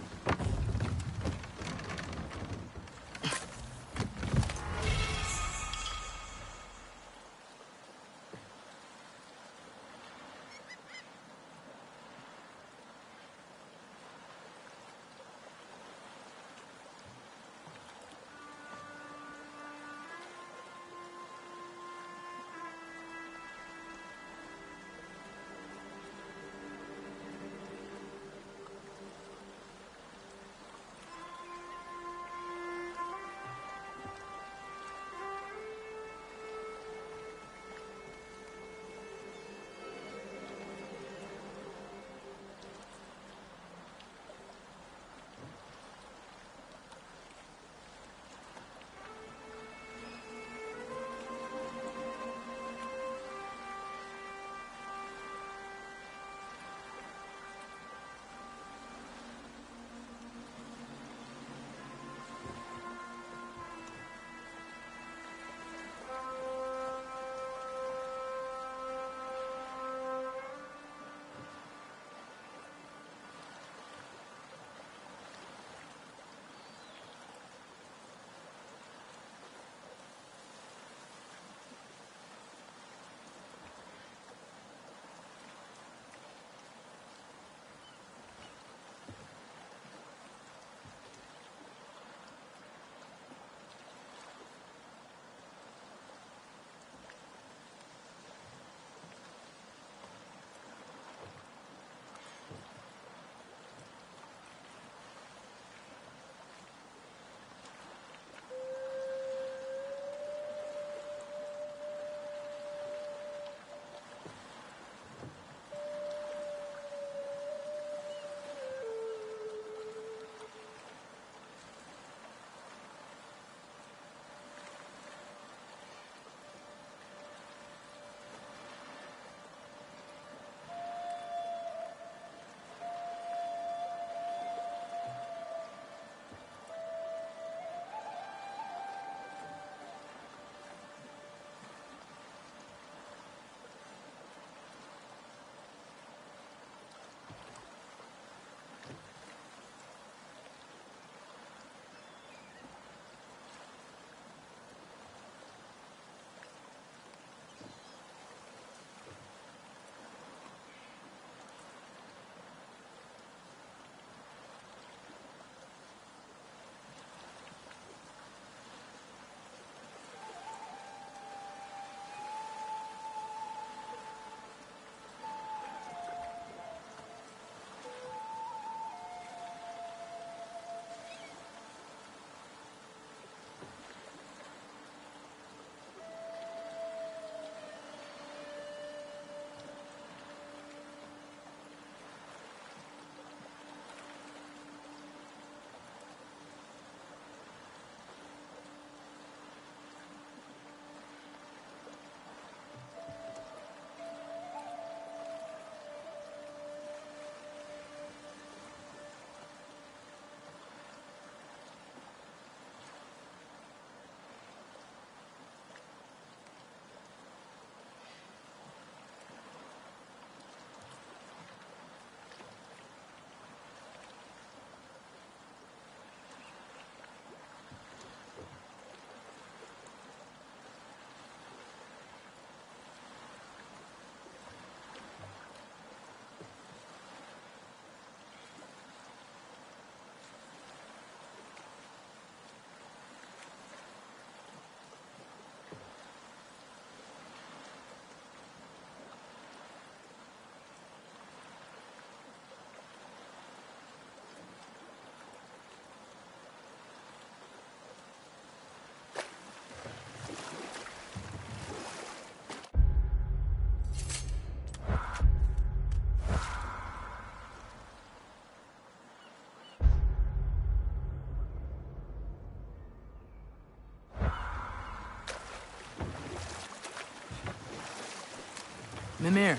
Mimir,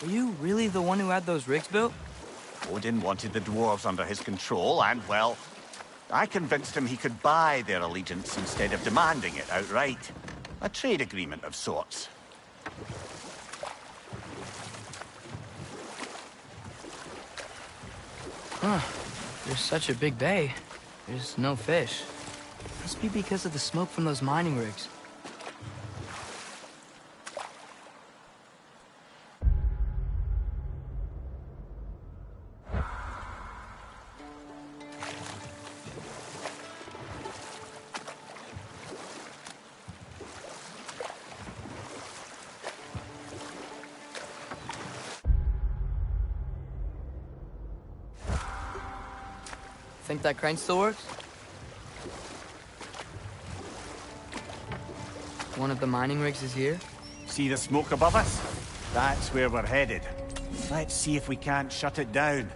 were you really the one who had those rigs built? Odin wanted the dwarves under his control, and, well, I convinced him he could buy their allegiance instead of demanding it outright. A trade agreement of sorts. Huh. There's such a big bay. There's no fish. Must be because of the smoke from those mining rigs. Think that crane still works? One of the mining rigs is here? See the smoke above us? That's where we're headed. Let's see if we can't shut it down.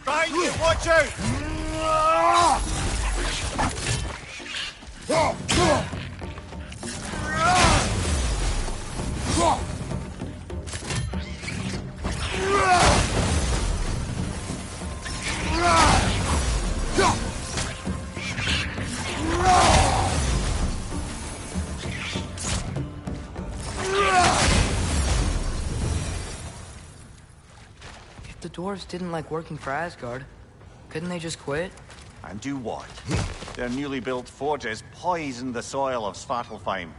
Behind you, watch out! If the dwarves didn't like working for Asgard, couldn't they just quit? And do what? Their newly built forges poisoned the soil of Svartalfheim.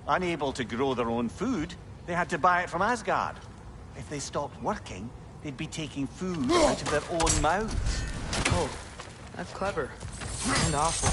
Unable to grow their own food, they had to buy it from Asgard. If they stopped working, they'd be taking food out of their own mouths. Oh, that's clever. And awful.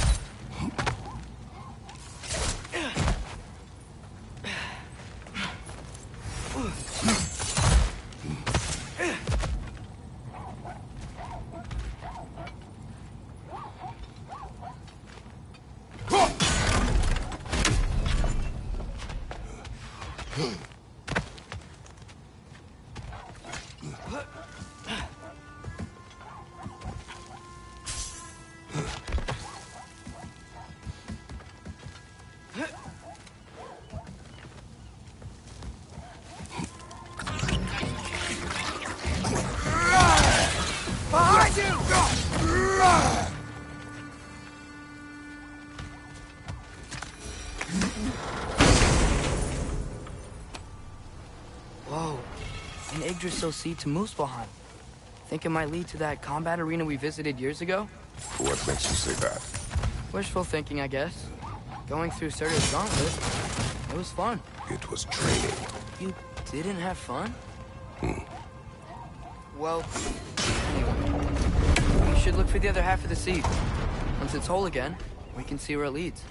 Behind you! Whoa, an Yggdrasil seed to Muspelheim. Think it might lead to that combat arena we visited years ago? What makes you say that? Wishful thinking, I guess. Going through Surtur's gauntlet, it was fun. It was training. You didn't have fun? Well, anyway. We should look for the other half of the seed. Once it's whole again, we can see where it leads.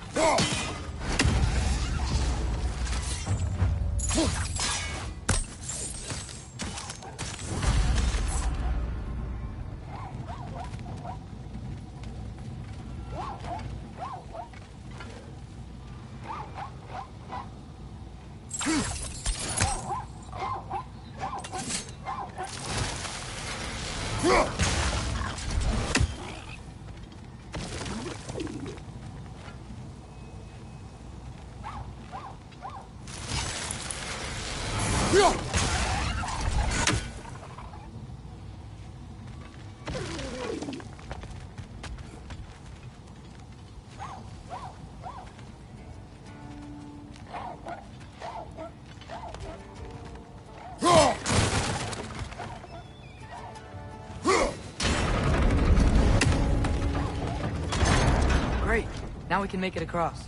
Great. Now we can make it across.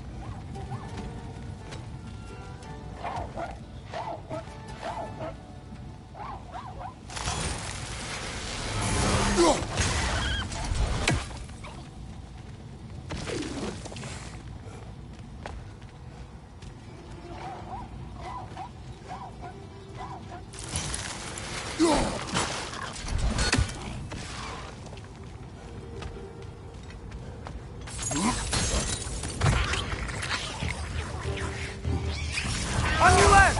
On your left!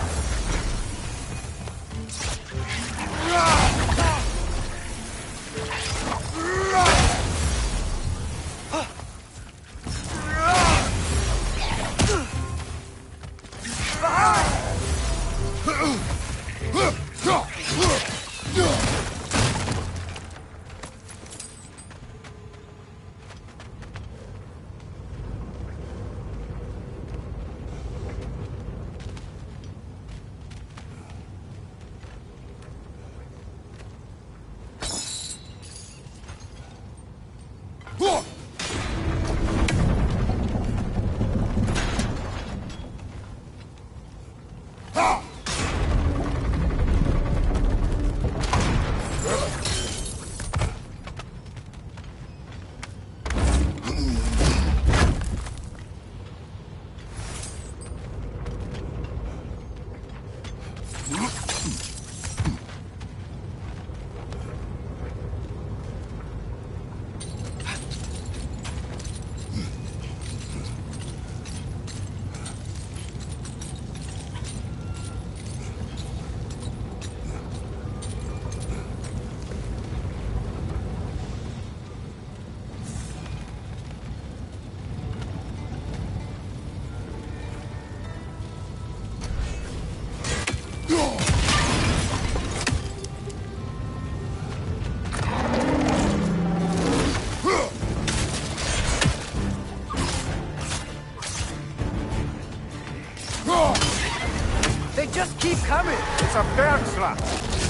coming! It's a bird trap!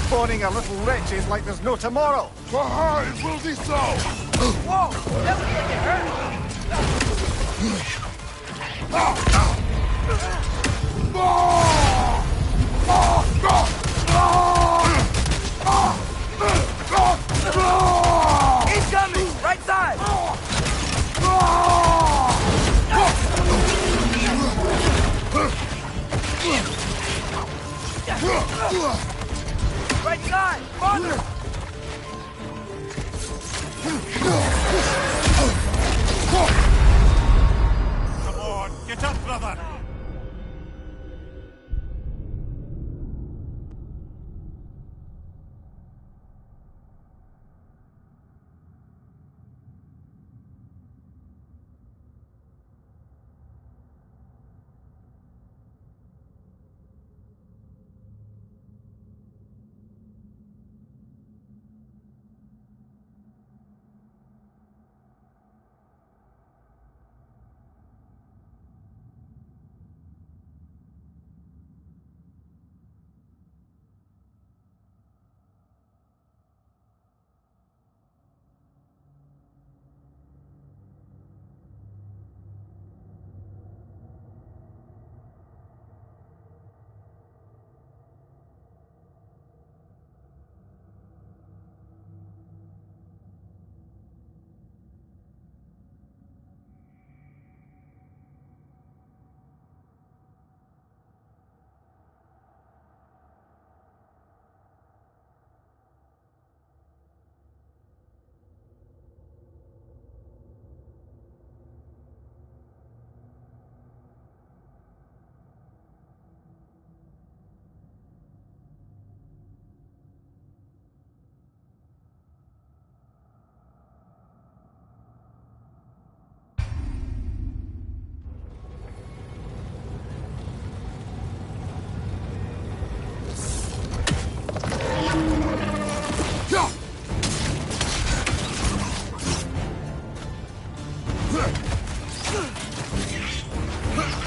Spawning a little wretches like there's no tomorrow! Behind, will be so! Whoa! That would get you hurt! Incoming! Right side! Right side! Farther! Come on, get up, brother!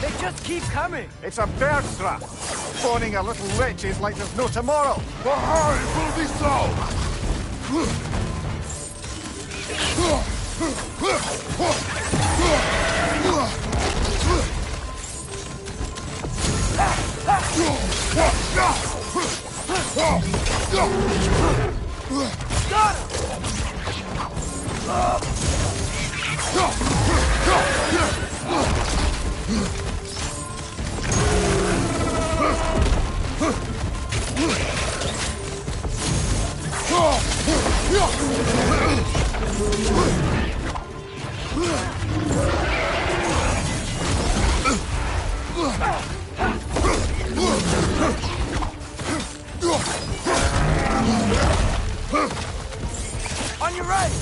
They just keep coming! It's a bird trap! Spawning a little wretches like there's no tomorrow! Behind, will be so! Got him! On your right!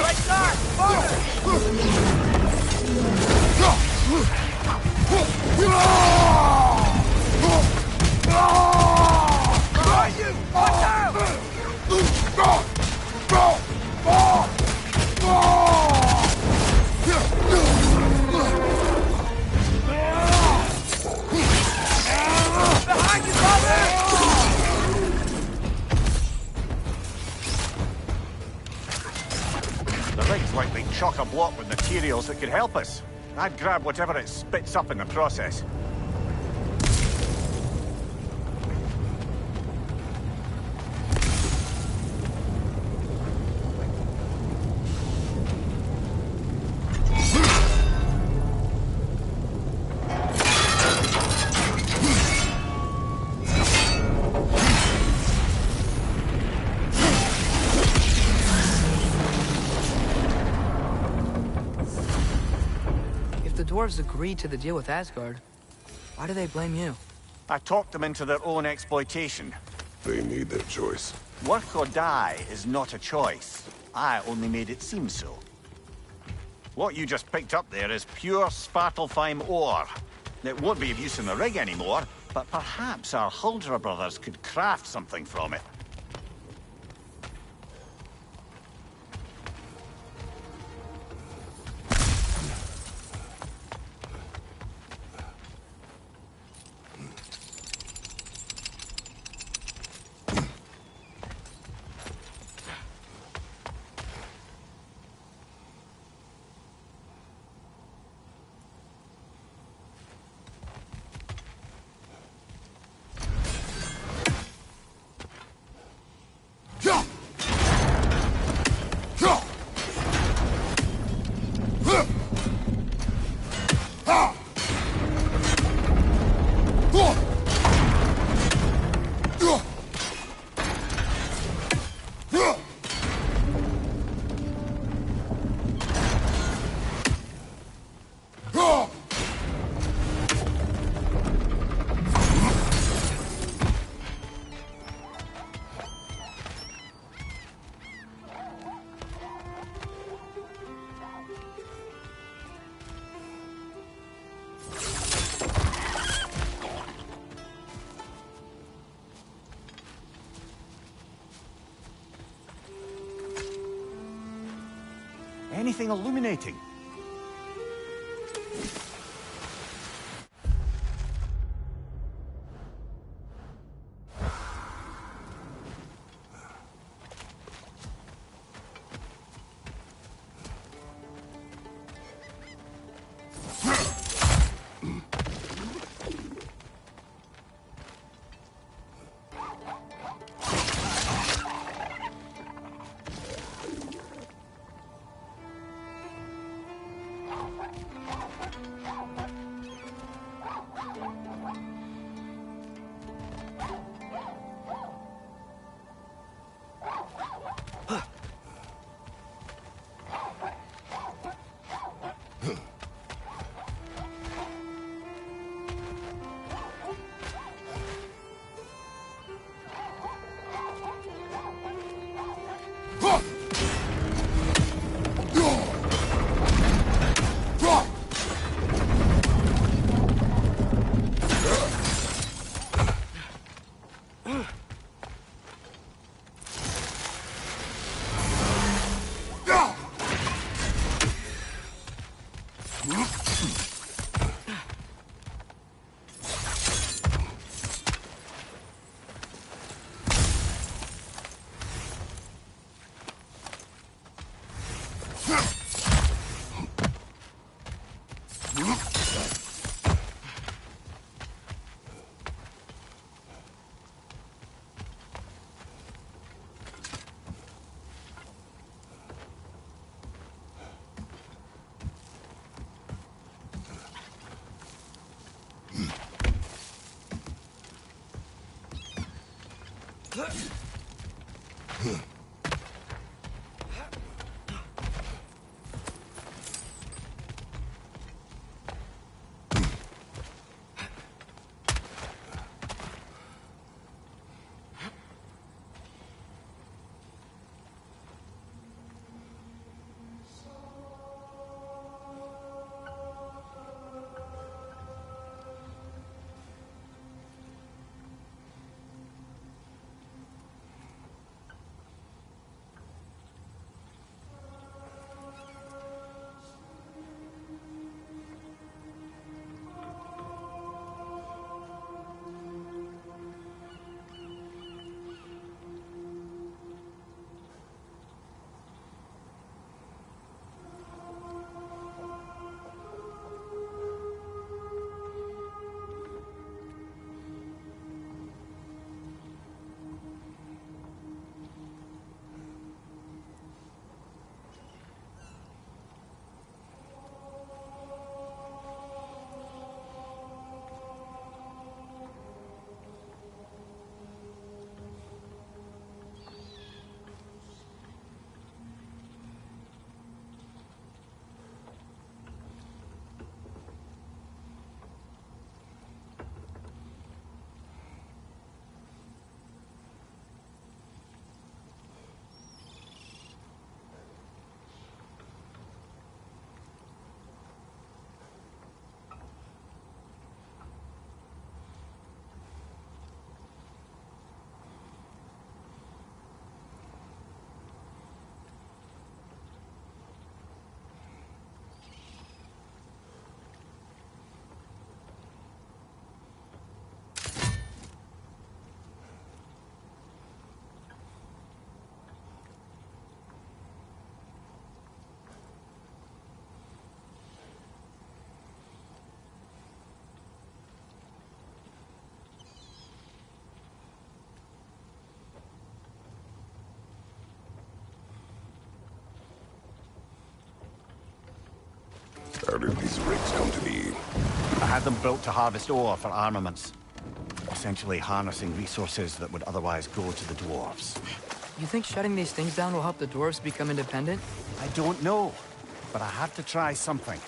Right side! Farther! Behind you! Watch out! Behind you, brother! The rig's likely chock-a-block with materials that could help us. I'd grab whatever it spits up in the process. The dwarves agreed to the deal with Asgard. Why do they blame you? I talked them into their own exploitation. They made their choice. Work or die is not a choice. I only made it seem so. What you just picked up there is pure Svartalfheim ore. It won't be of use in the rig anymore, but perhaps our Huldra brothers could craft something from it. Anything illuminating? did these rigs come to be? I had them built to harvest ore for armaments. Essentially harnessing resources that would otherwise go to the dwarves. You think shutting these things down will help the dwarves become independent? I don't know, but I have to try something.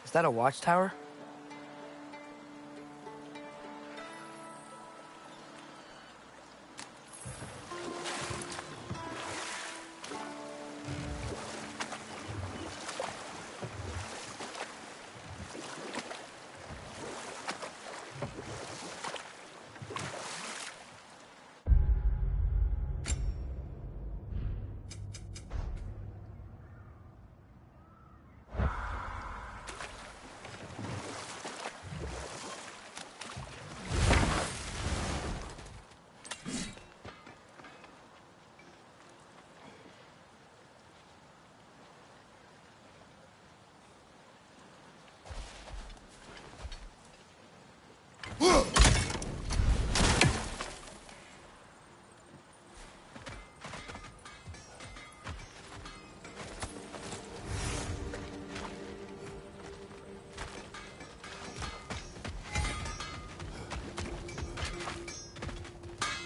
Is that a watchtower?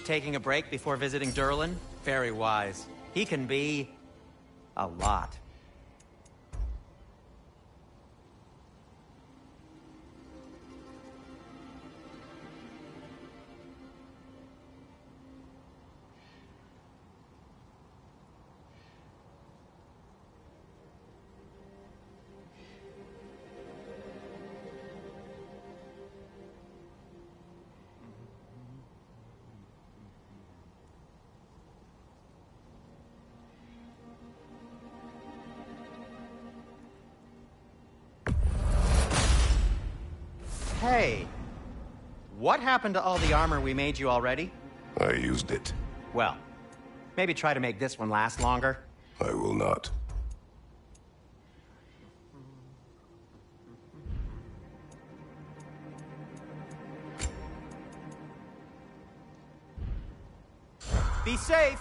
Taking a break before visiting Durlin? Very wise. He can be... a lot. Hey, what happened to all the armor we made you already? I used it. Well, maybe try to make this one last longer. I will not. Be safe!